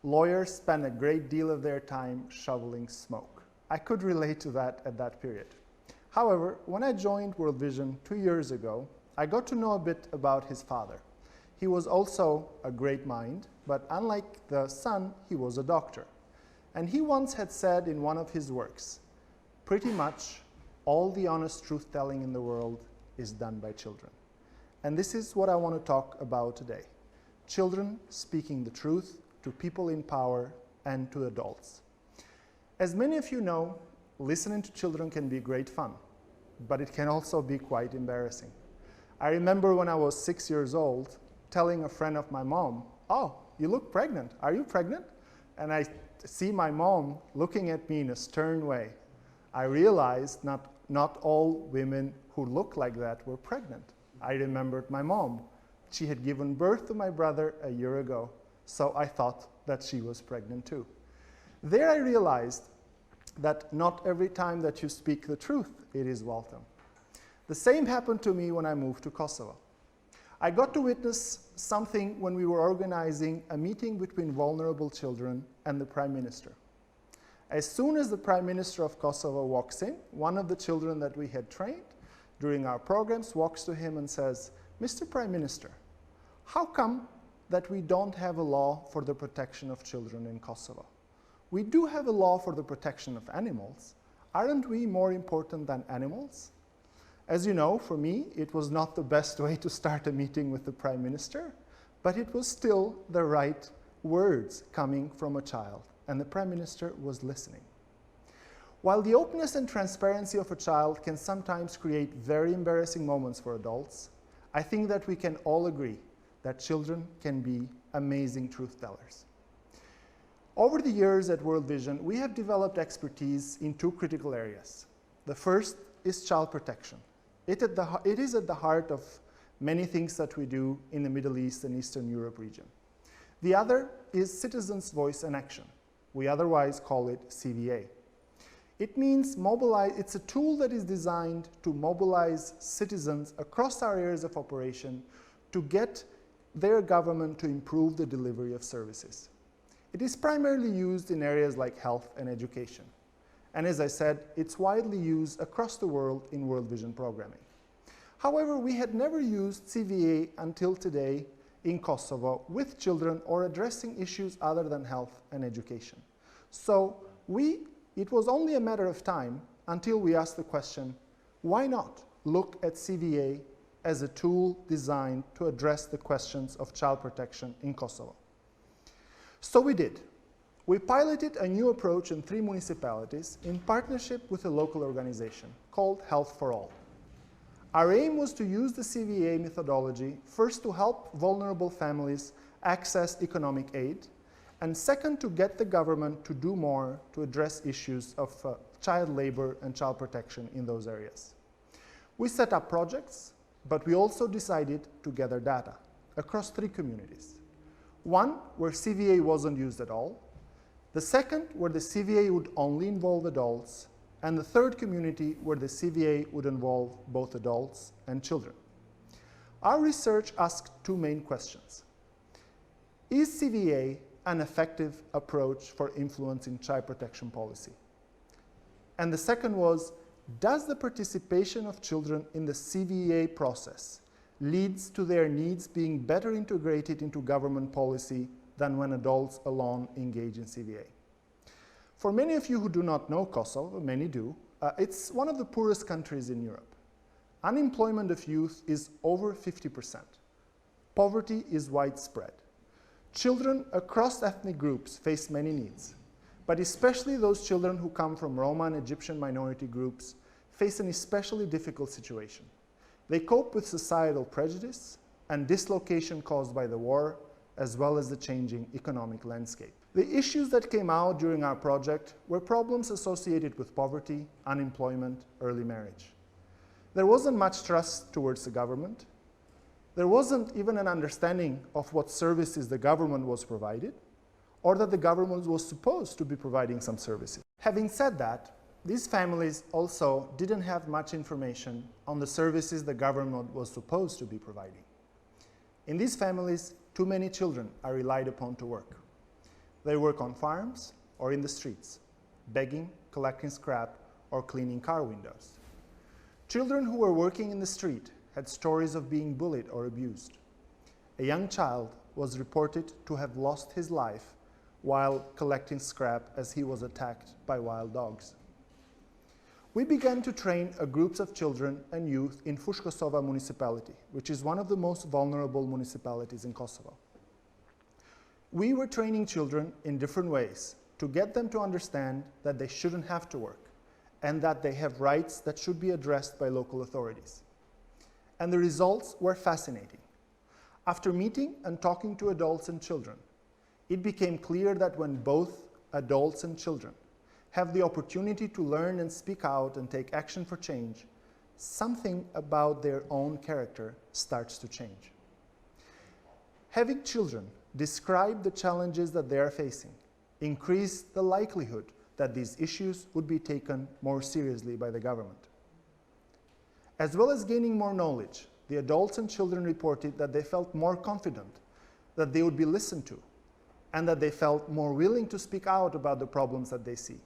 lawyers spend a great deal of their time shoveling smoke. I could relate to that at that period. However, when I joined World Vision 2 years ago, I got to know a bit about his father. He was also a great mind, but unlike the son, he was a doctor. And he once had said in one of his works, pretty much all the honest truth-telling in the world is done by children. And this is what I want to talk about today. Children speaking the truth to people in power and to adults. As many of you know, listening to children can be great fun, but it can also be quite embarrassing. I remember when I was 6 years old, telling a friend of my mom, "Oh, you look pregnant. Are you pregnant?" And I see my mom looking at me in a stern way. I realized not all women who look like that were pregnant. I remembered my mom. She had given birth to my brother a year ago, so I thought that she was pregnant too. There I realized that not every time that you speak the truth, it is welcome. The same happened to me when I moved to Kosovo. I got to witness something when we were organizing a meeting between vulnerable children and the Prime Minister. As soon as the Prime Minister of Kosovo walks in, one of the children that we had trained during our programs walks to him and says, Mr. Prime Minister, how come that we don't have a law for the protection of children in Kosovo? We do have a law for the protection of animals. Aren't we more important than animals? As you know, for me, it was not the best way to start a meeting with the Prime Minister, but it was still the right words coming from a child, and the Prime Minister was listening. While the openness and transparency of a child can sometimes create very embarrassing moments for adults, I think that we can all agree that children can be amazing truth tellers. Over the years at World Vision, we have developed expertise in two critical areas. The first is child protection. It is at the heart of many things that we do in the Middle East and Eastern Europe region. The other is citizens' voice and action. We otherwise call it CVA. It means it's a tool that is designed to mobilize citizens across our areas of operation to get their government to improve the delivery of services. It is primarily used in areas like health and education. And as I said, it's widely used across the world in World Vision programming. However, we had never used CVA until today in Kosovo with children or addressing issues other than health and education. So it was only a matter of time until we asked the question, why not look at CVA as a tool designed to address the questions of child protection in Kosovo? So we did. We piloted a new approach in 3 municipalities in partnership with a local organization called Health for All. Our aim was to use the CVA methodology first to help vulnerable families access economic aid, and second to get the government to do more to address issues of child labor and child protection in those areas. We set up projects, but we also decided to gather data across 3 communities. One where CVA wasn't used at all, the second where the CVA would only involve adults, and the third community where the CVA would involve both adults and children. Our research asked 2 main questions. Is CVA an effective approach for influencing child protection policy? And the second was, does the participation of children in the CVA process leads to their needs being better integrated into government policy than when adults alone engage in CVA? For many of you who do not know Kosovo, many do, it's one of the poorest countries in Europe. Unemployment of youth is over 50%. Poverty is widespread. Children across ethnic groups face many needs, but especially those children who come from Roma and Egyptian minority groups face an especially difficult situation. They cope with societal prejudice and dislocation caused by the war, as well as the changing economic landscape. The issues that came out during our project were problems associated with poverty, unemployment, early marriage. There wasn't much trust towards the government. There wasn't even an understanding of what services the government was provided, or that the government was supposed to be providing some services. Having said that, these families also didn't have much information on the services the government was supposed to be providing. In these families, too many children are relied upon to work. They work on farms or in the streets, begging, collecting scrap, or cleaning car windows. Children who were working in the street had stories of being bullied or abused. A young child was reported to have lost his life while collecting scrap as he was attacked by wild dogs. We began to train groups of children and youth in Fushkosova municipality, which is one of the most vulnerable municipalities in Kosovo. We were training children in different ways to get them to understand that they shouldn't have to work and that they have rights that should be addressed by local authorities. And the results were fascinating. After meeting and talking to adults and children, it became clear that when both adults and children have the opportunity to learn and speak out and take action for change, something about their own character starts to change. Having children describe the challenges that they are facing increased the likelihood that these issues would be taken more seriously by the government. As well as gaining more knowledge, the adults and children reported that they felt more confident, that they would be listened to, and that they felt more willing to speak out about the problems that they see.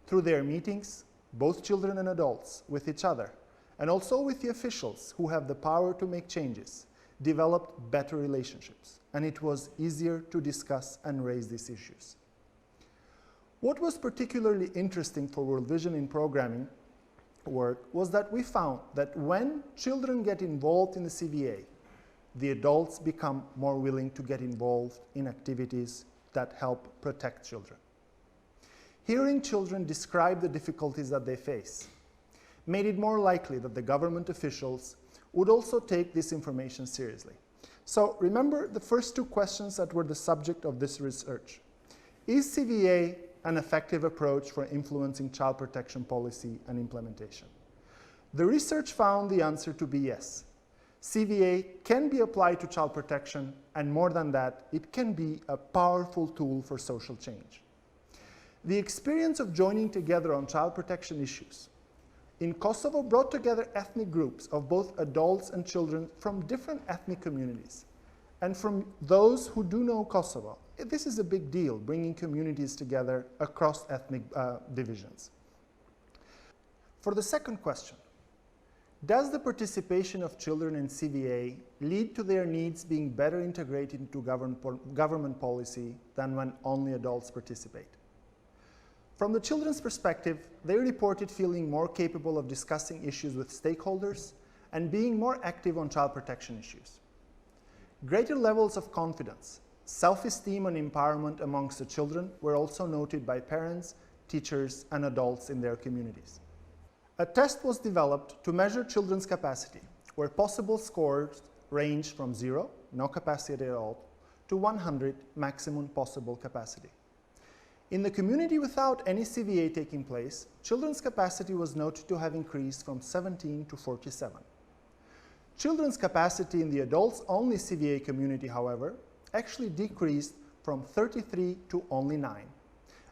Through their meetings, both children and adults, with each other, and also with the officials who have the power to make changes, developed better relationships, and it was easier to discuss and raise these issues. What was particularly interesting for World Vision in programming work was that we found that when children get involved in the CVA, the adults become more willing to get involved in activities that help protect children. Hearing children describe the difficulties that they face made it more likely that the government officials would also take this information seriously. So remember the first two questions that were the subject of this research. Is CVA an effective approach for influencing child protection policy and implementation? The research found the answer to be yes. CVA can be applied to child protection, and more than that, it can be a powerful tool for social change. The experience of joining together on child protection issues in Kosovo brought together ethnic groups of both adults and children from different ethnic communities. And from those who do know Kosovo, this is a big deal, bringing communities together across ethnic divisions. For the second question, does the participation of children in CVA lead to their needs being better integrated into government policy than when only adults participate? From the children's perspective, they reported feeling more capable of discussing issues with stakeholders and being more active on child protection issues. Greater levels of confidence, self-esteem and empowerment amongst the children were also noted by parents, teachers, and adults in their communities. A test was developed to measure children's capacity, where possible scores ranged from 0, no capacity at all, to 100, maximum possible capacity. In the community without any CVA taking place, children's capacity was noted to have increased from 17 to 47. Children's capacity in the adults-only CVA community, however, actually decreased from 33 to only 9.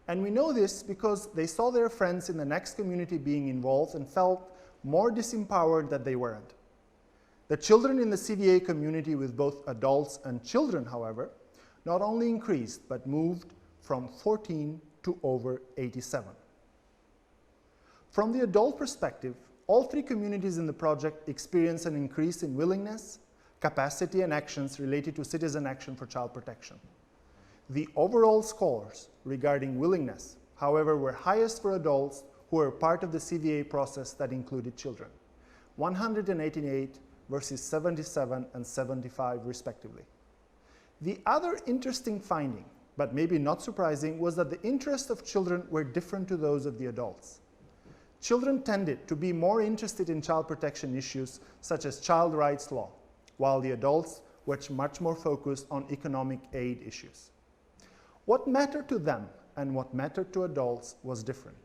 And we know this because they saw their friends in the next community being involved and felt more disempowered that they weren't. The children in the CVA community with both adults and children, however, not only increased, but moved from 14 to over 87. From the adult perspective, all three communities in the project experienced an increase in willingness, capacity, and actions related to citizen action for child protection. The overall scores regarding willingness, however, were highest for adults who were part of the CVA process that included children, 188 versus 77 and 75 respectively. The other interesting finding, but maybe not surprising, was that the interests of children were different to those of the adults. Children tended to be more interested in child protection issues such as child rights law, while the adults were much more focused on economic aid issues. What mattered to them and what mattered to adults was different.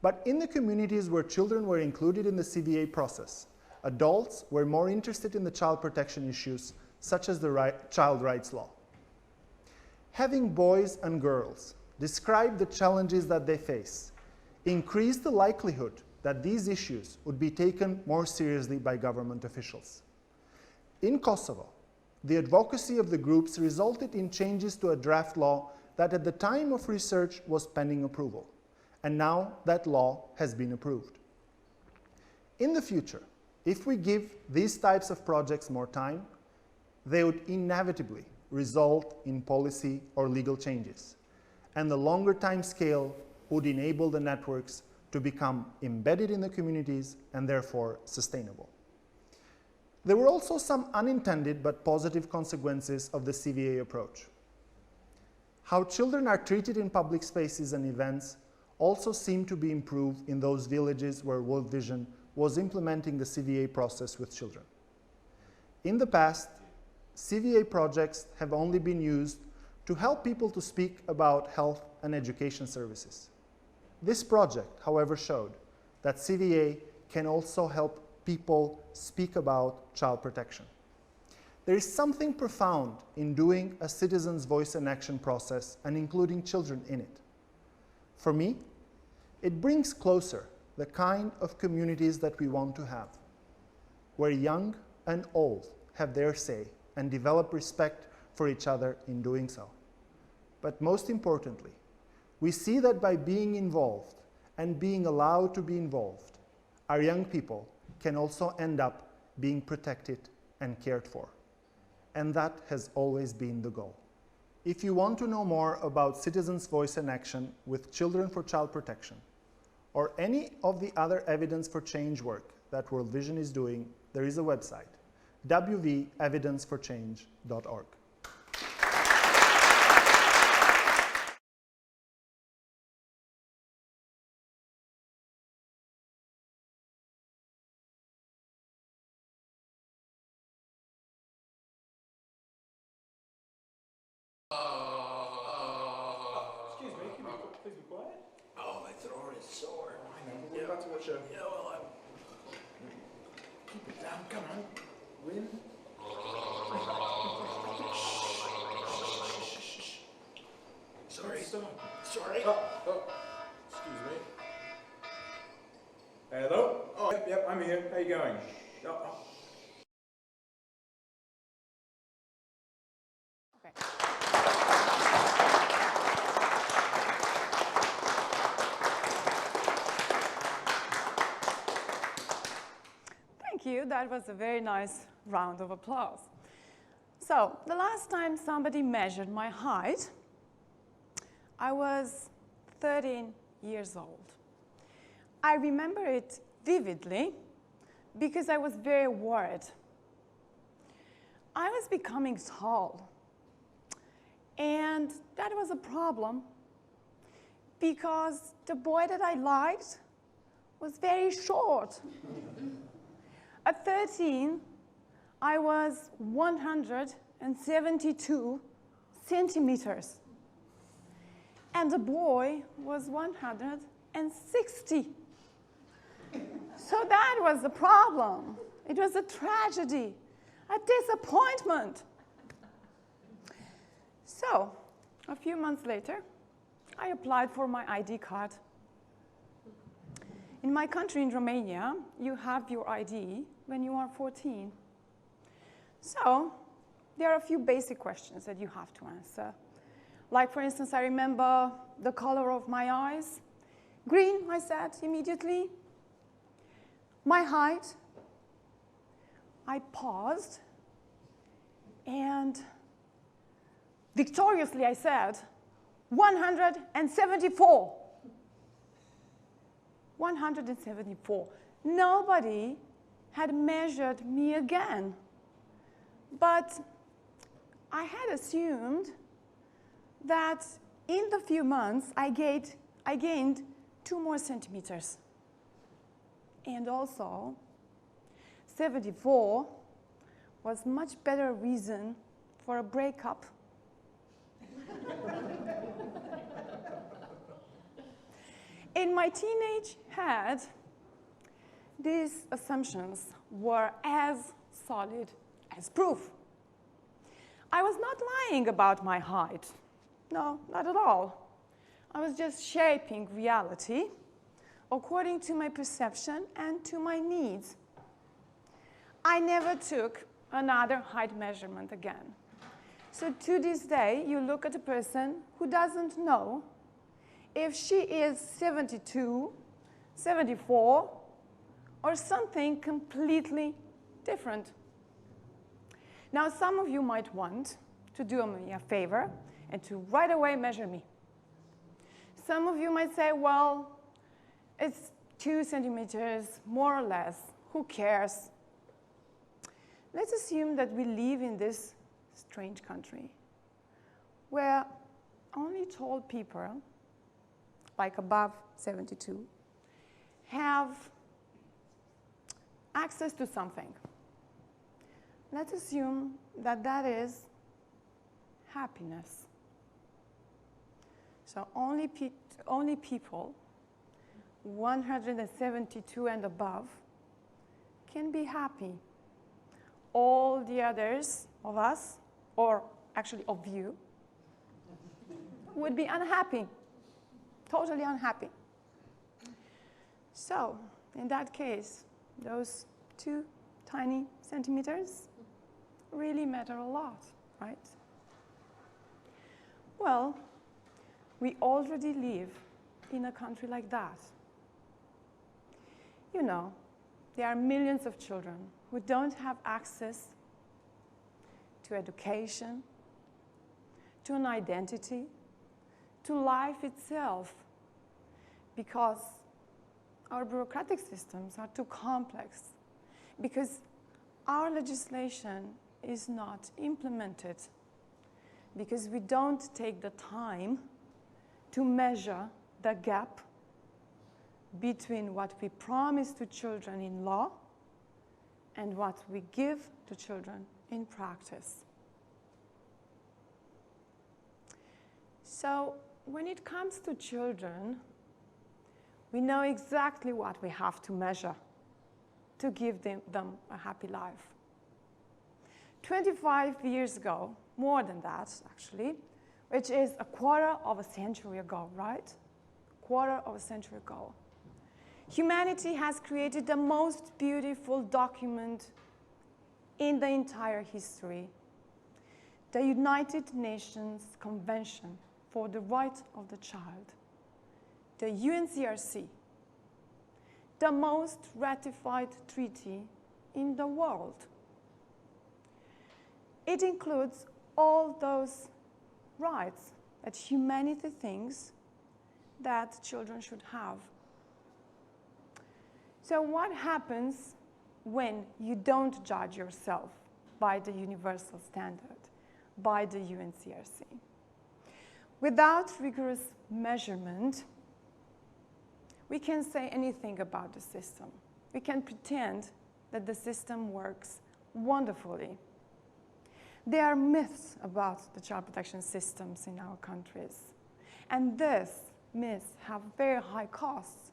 But in the communities where children were included in the CVA process, adults were more interested in the child protection issues such as the child rights law. Having boys and girls describe the challenges that they face increased the likelihood that these issues would be taken more seriously by government officials. In Kosovo, the advocacy of the groups resulted in changes to a draft law that at the time of research was pending approval, and now that law has been approved. In the future, if we give these types of projects more time, they would inevitably result in policy or legal changes, and the longer time scale would enable the networks to become embedded in the communities and therefore sustainable. There were also some unintended but positive consequences of the CVA approach. How children are treated in public spaces and events also seemed to be improved in those villages where World Vision was implementing the CVA process with children. In the past, CVA projects have only been used to help people to speak about health and education services. This project, however, showed that CVA can also help people speak about child protection. There is something profound in doing a citizen's voice and action process and including children in it. For me, it brings closer the kind of communities that we want to have, where young and old have their say and develop respect for each other in doing so. But most importantly, we see that by being involved and being allowed to be involved, our young people can also end up being protected and cared for. And that has always been the goal. If you want to know more about Citizens' Voice and Action with Children for Child Protection, or any of the other evidence for change work that World Vision is doing, there is a website, wvevidenceforchange.org. Excuse me, can you please be quiet? Oh, my throat is sore. I know, but we're about to watch a... Yeah, well, Keep it down, come on. Win. Sorry. Stop. Sorry. Oh, excuse me. Hello? Oh, yep, I'm here. How you going? Oh. Thank you. That was a very nice round of applause. So, the last time somebody measured my height, I was 13 years old. I remember it vividly because I was very worried. I was becoming tall, and that was a problem because the boy that I liked was very short. At 13, I was 172 centimeters, and the boy was 160. So that was the problem. It was a tragedy, a disappointment. So, a few months later, I applied for my ID card. In my country, in Romania, you have your ID when you are 14. So, there are a few basic questions that you have to answer. Like, for instance, I remember the color of my eyes. Green, I said immediately. My height. I paused, and victoriously I said, 174. 174. Nobody had measured me again. But I had assumed that in the few months I gained 2 more centimeters. And also, 74 was much better reason for a breakup. In my teenage head, these assumptions were as solid as proof. I was not lying about my height. No, not at all. I was just shaping reality according to my perception and to my needs. I never took another height measurement again. So to this day, you look at a person who doesn't know if she is 72, 74, or something completely different. Now, some of you might want to do me a favor and to right away measure me. Some of you might say, well, it's 2 centimeters, more or less. Who cares? Let's assume that we live in this strange country where only tall people, like above 72, have access to something. Let's assume that that is happiness. So only people 172 and above can be happy. All the others of us, or actually of you, would be unhappy, totally unhappy. So, in that case, those 2 tiny centimeters really matter a lot, right? Well, we already live in a country like that. You know, there are millions of children who don't have access to education, to an identity, to life itself, because our bureaucratic systems are too complex, because our legislation is not implemented, because we don't take the time to measure the gap between what we promise to children in law and what we give to children in practice. So when it comes to children, we know exactly what we have to measure to give them a happy life. 25 years ago, more than that actually, which is a quarter of a century ago, right? Quarter of a century ago. Humanity has created the most beautiful document in the entire history, the United Nations Convention for the Rights of the Child, the UNCRC, the most ratified treaty in the world. It includes all those rights that humanity thinks that children should have. So what happens when you don't judge yourself by the universal standard, by the UNCRC? Without rigorous measurement, we can say anything about the system. We can pretend that the system works wonderfully. There are myths about the child protection systems in our countries. And these myths have very high costs: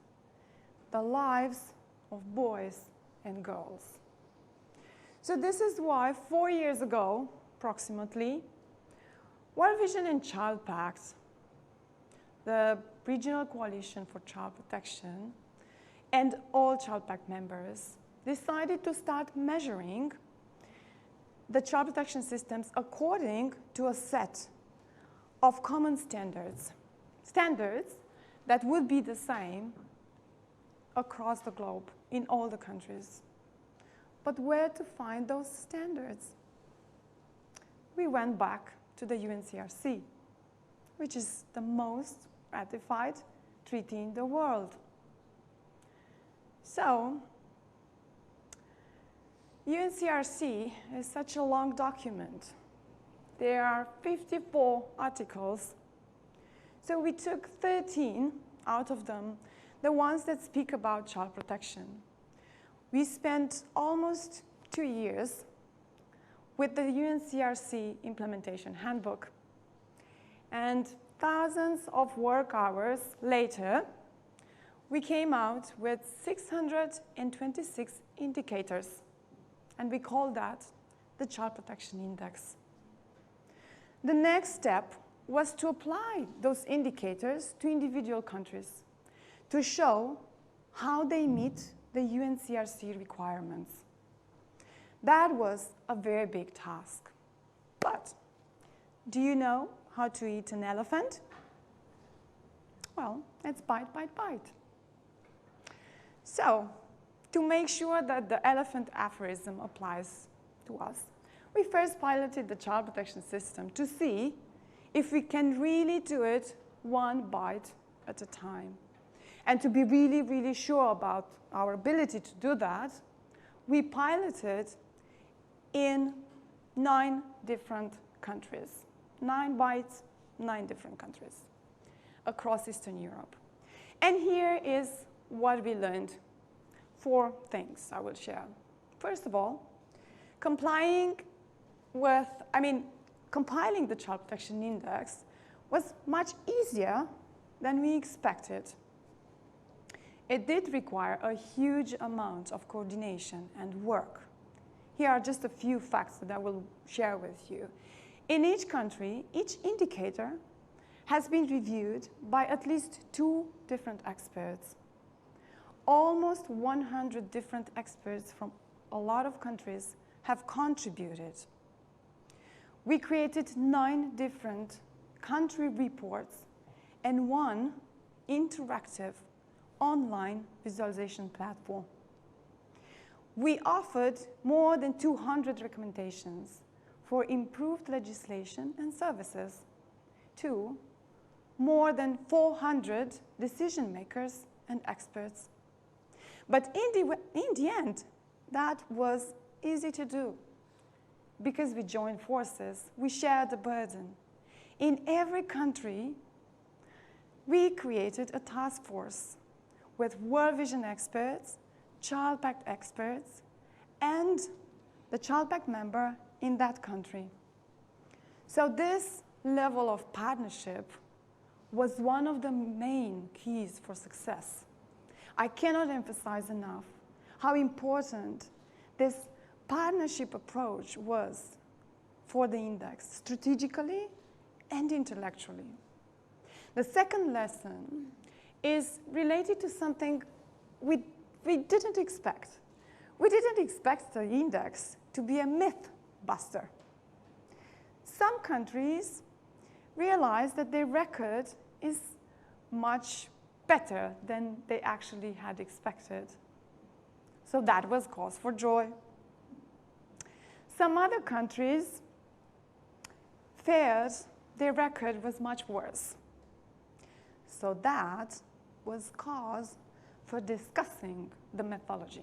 the lives of boys and girls. So this is why 4 years ago, approximately, World Vision and Child Pact, the Regional Coalition for Child Protection, and all Child Pact members decided to start measuring the child protection systems according to a set of common standards. Standards that would be the same across the globe in all the countries. But where to find those standards? We went back to the UNCRC, which is the most ratified treaty in the world. So, UNCRC is such a long document. There are 54 articles. So we took 13 out of them, the ones that speak about child protection. We spent almost 2 years with the UNCRC implementation handbook. And thousands of work hours later, we came out with 626 indicators. And we call that the Child Protection Index. The next step was to apply those indicators to individual countries to show how they meet the UNCRC requirements. That was a very big task. But do you know how to eat an elephant? Well, it's bite, bite, bite. So, to make sure that the elephant aphorism applies to us, we first piloted the child protection system to see if we can really do it one bite at a time. And to be really, really sure about our ability to do that, we piloted in 9 different countries. 9 bites, 9 different countries across Eastern Europe. And here is what we learned. 4 things I will share. First of all, compiling the Child Protection Index was much easier than we expected. It did require a huge amount of coordination and work. Here are just a few facts that I will share with you. In each country, each indicator has been reviewed by at least 2 different experts. Almost 100 different experts from a lot of countries have contributed. We created 9 different country reports and 1 interactive online visualization platform. we offered more than 200 recommendations for improved legislation and services to more than 400 decision makers and experts. But in the end, that was easy to do because we joined forces, we shared the burden. In every country, we created a task force with World Vision experts, Child Pact experts, and the Child Pact member in that country. So this level of partnership was one of the main keys for success. I cannot emphasize enough how important this partnership approach was for the index, strategically and intellectually. The second lesson is related to something we didn't expect. We didn't expect the index to be a myth buster. Some countries realized that their record is much better than they actually had expected. So that was cause for joy. Some other countries feared their record was much worse. So that was cause for discussing the methodology,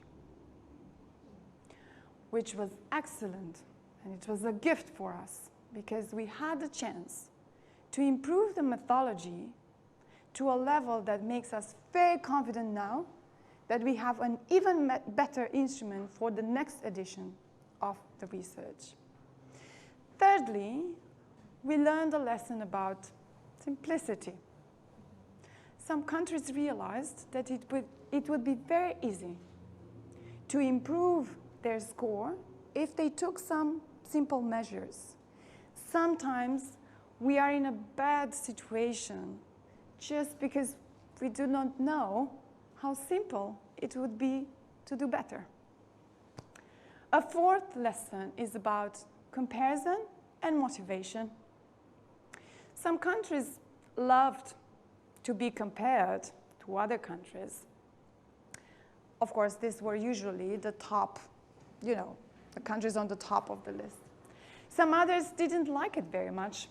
which was excellent, and it was a gift for us because we had the chance to improve the methodology to a level that makes us very confident now that we have an even better instrument for the next edition of the research. Thirdly, we learned a lesson about simplicity. Some countries realized that it would be very easy to improve their score if they took some simple measures. Sometimes we are in a bad situation just because we do not know how simple it would be to do better. A fourth lesson is about comparison and motivation. Some countries loved to be compared to other countries. Of course, these were usually the top, the countries on the top of the list. Some others didn't like it very much.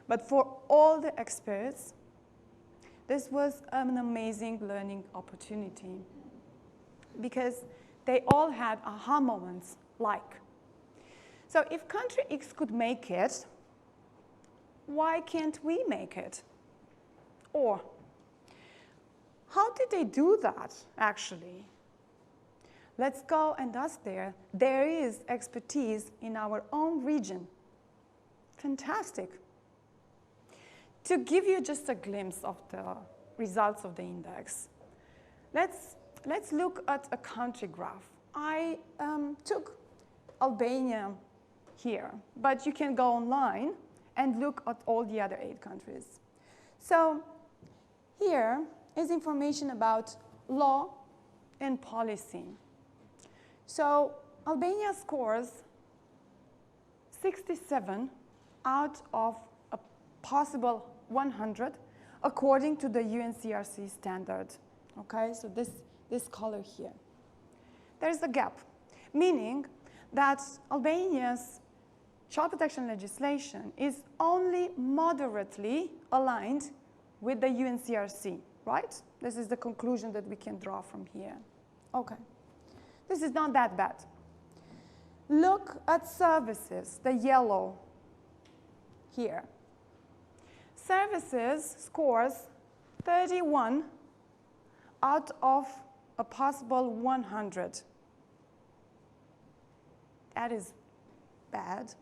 But for all the experts, this was an amazing learning opportunity because they all had aha moments like, so if country X could make it, why can't we make it? Or, how did they do that, actually? Let's go and ask there. There is expertise in our own region. Fantastic. To give you just a glimpse of the results of the index, let's look at a country graph. I took Albania here, but you can go online and look at all the other 8 countries. So here is information about law and policy. So Albania scores 67 out of a possible 100 according to the UNCRC standard. Okay, so this color here. There's a gap, meaning that Albania's child protection legislation is only moderately aligned with the UNCRC, right? This is the conclusion that we can draw from here. Okay, this is not that bad. Look at services, the yellow here. Services scores 31 out of a possible 100. That is bad.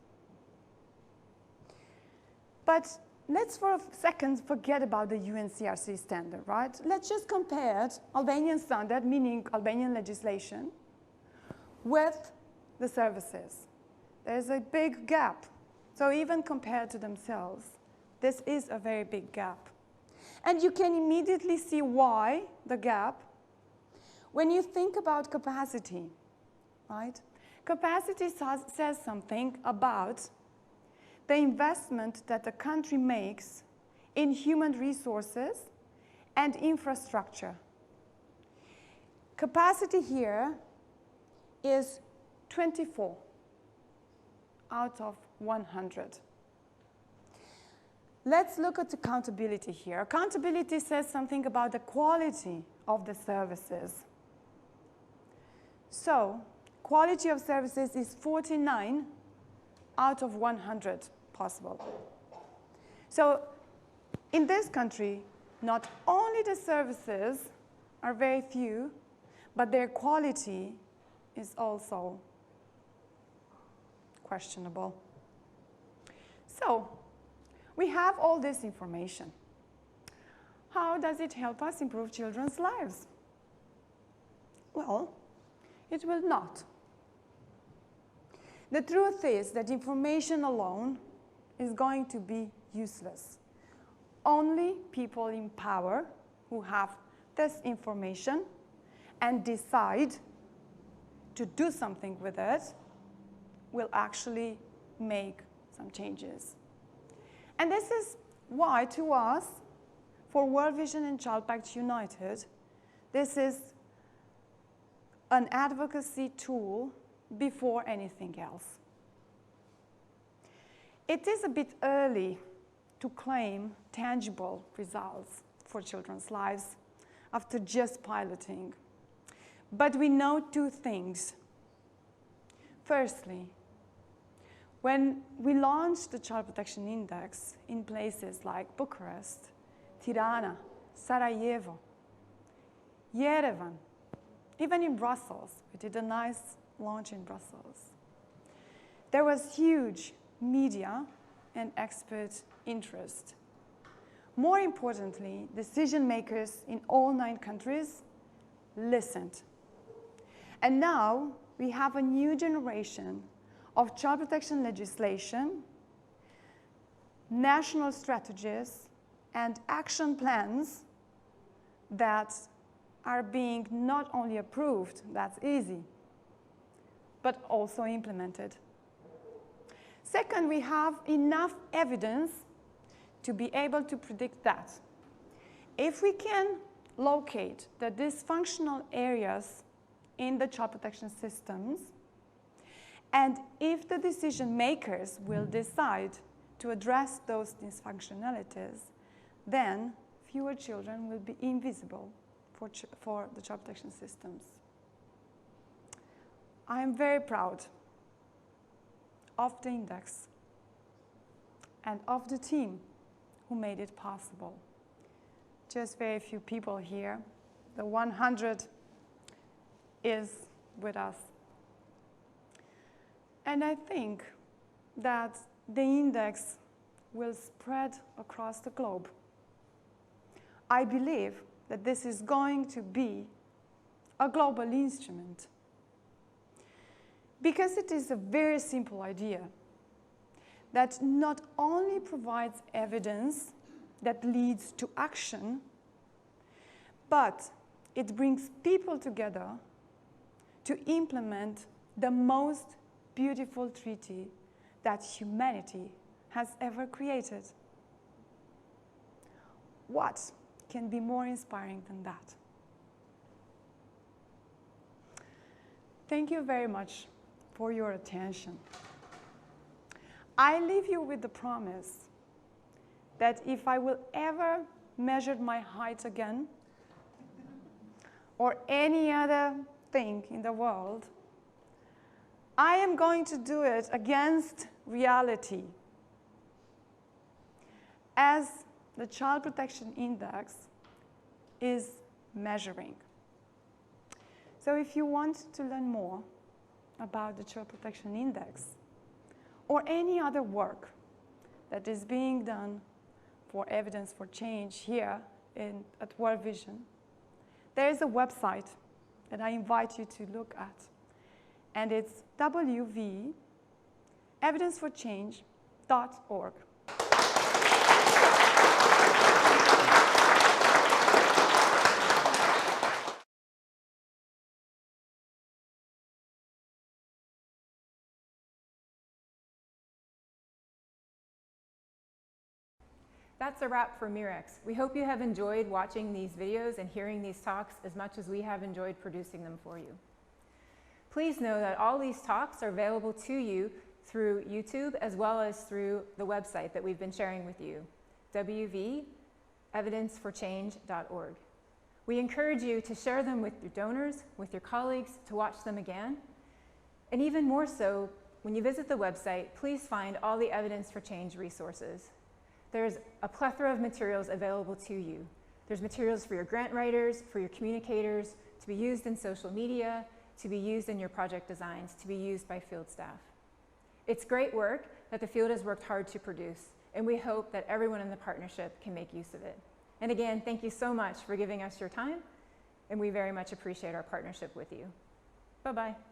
But let's for a second forget about the UNCRC standard, right? Let's just compare Albanian standard, meaning Albanian legislation, with the services. There's a big gap. So even compared to themselves, this is a very big gap. And you can immediately see why the gap when you think about capacity, right? Capacity says something about the investment that a country makes in human resources and infrastructure. Capacity here is 24 out of 100. Let's look at accountability here. Accountability says something about the quality of the services. So, quality of services is 49 out of 100 possible. So, in this country, not only the services are very few, but their quality is also questionable. So, we have all this information. How does it help us improve children's lives? Well, it will not. The truth is that information alone is going to be useless. Only people in power who have this information and decide to do something with it will actually make some changes. And this is why, to us, for World Vision and Child Pact United, this is an advocacy tool before anything else. It is a bit early to claim tangible results for children's lives after just piloting. But we know two things. Firstly, when we launched the Child Protection Index in places like Bucharest, Tirana, Sarajevo, Yerevan, even in Brussels, we did a nice launch in Brussels, there was huge media and expert interest. More importantly, decision makers in all 9 countries listened. And now we have a new generation of child protection legislation, national strategies, and action plans that are being not only approved, that's easy, but also implemented. Second, we have enough evidence to be able to predict that. If we can locate the dysfunctional areas in the child protection systems, and if the decision makers will decide to address those dysfunctionalities, then fewer children will be invisible for the child protection systems. I am very proud of the index and of the team who made it possible. Just very few people here. The 100 is with us. And I think that the index will spread across the globe. I believe that this is going to be a global instrument because it is a very simple idea that not only provides evidence that leads to action, but it brings people together to implement the most beautiful treaty that humanity has ever created. What can be more inspiring than that? Thank you very much for your attention. I leave you with the promise that if I will ever measure my height again, or any other thing in the world, I am going to do it against reality. As the Child Protection Index is measuring. So if you want to learn more about the Child Protection Index or any other work that is being done for Evidence for Change here at World Vision, there is a website that I invite you to look at, and it's www.evidenceforchange.org. That's a wrap for Mirex. We hope you have enjoyed watching these videos and hearing these talks as much as we have enjoyed producing them for you. Please know that all these talks are available to you through YouTube as well as through the website that we've been sharing with you, wvevidenceforchange.org. We encourage you to share them with your donors, with your colleagues, to watch them again. And even more so, when you visit the website, please find all the Evidence for Change resources. There's a plethora of materials available to you. There's materials for your grant writers, for your communicators, to be used in social media, to be used in your project designs, to be used by field staff. It's great work that the field has worked hard to produce, and we hope that everyone in the partnership can make use of it. And again, thank you so much for giving us your time, and we very much appreciate our partnership with you. Bye-bye.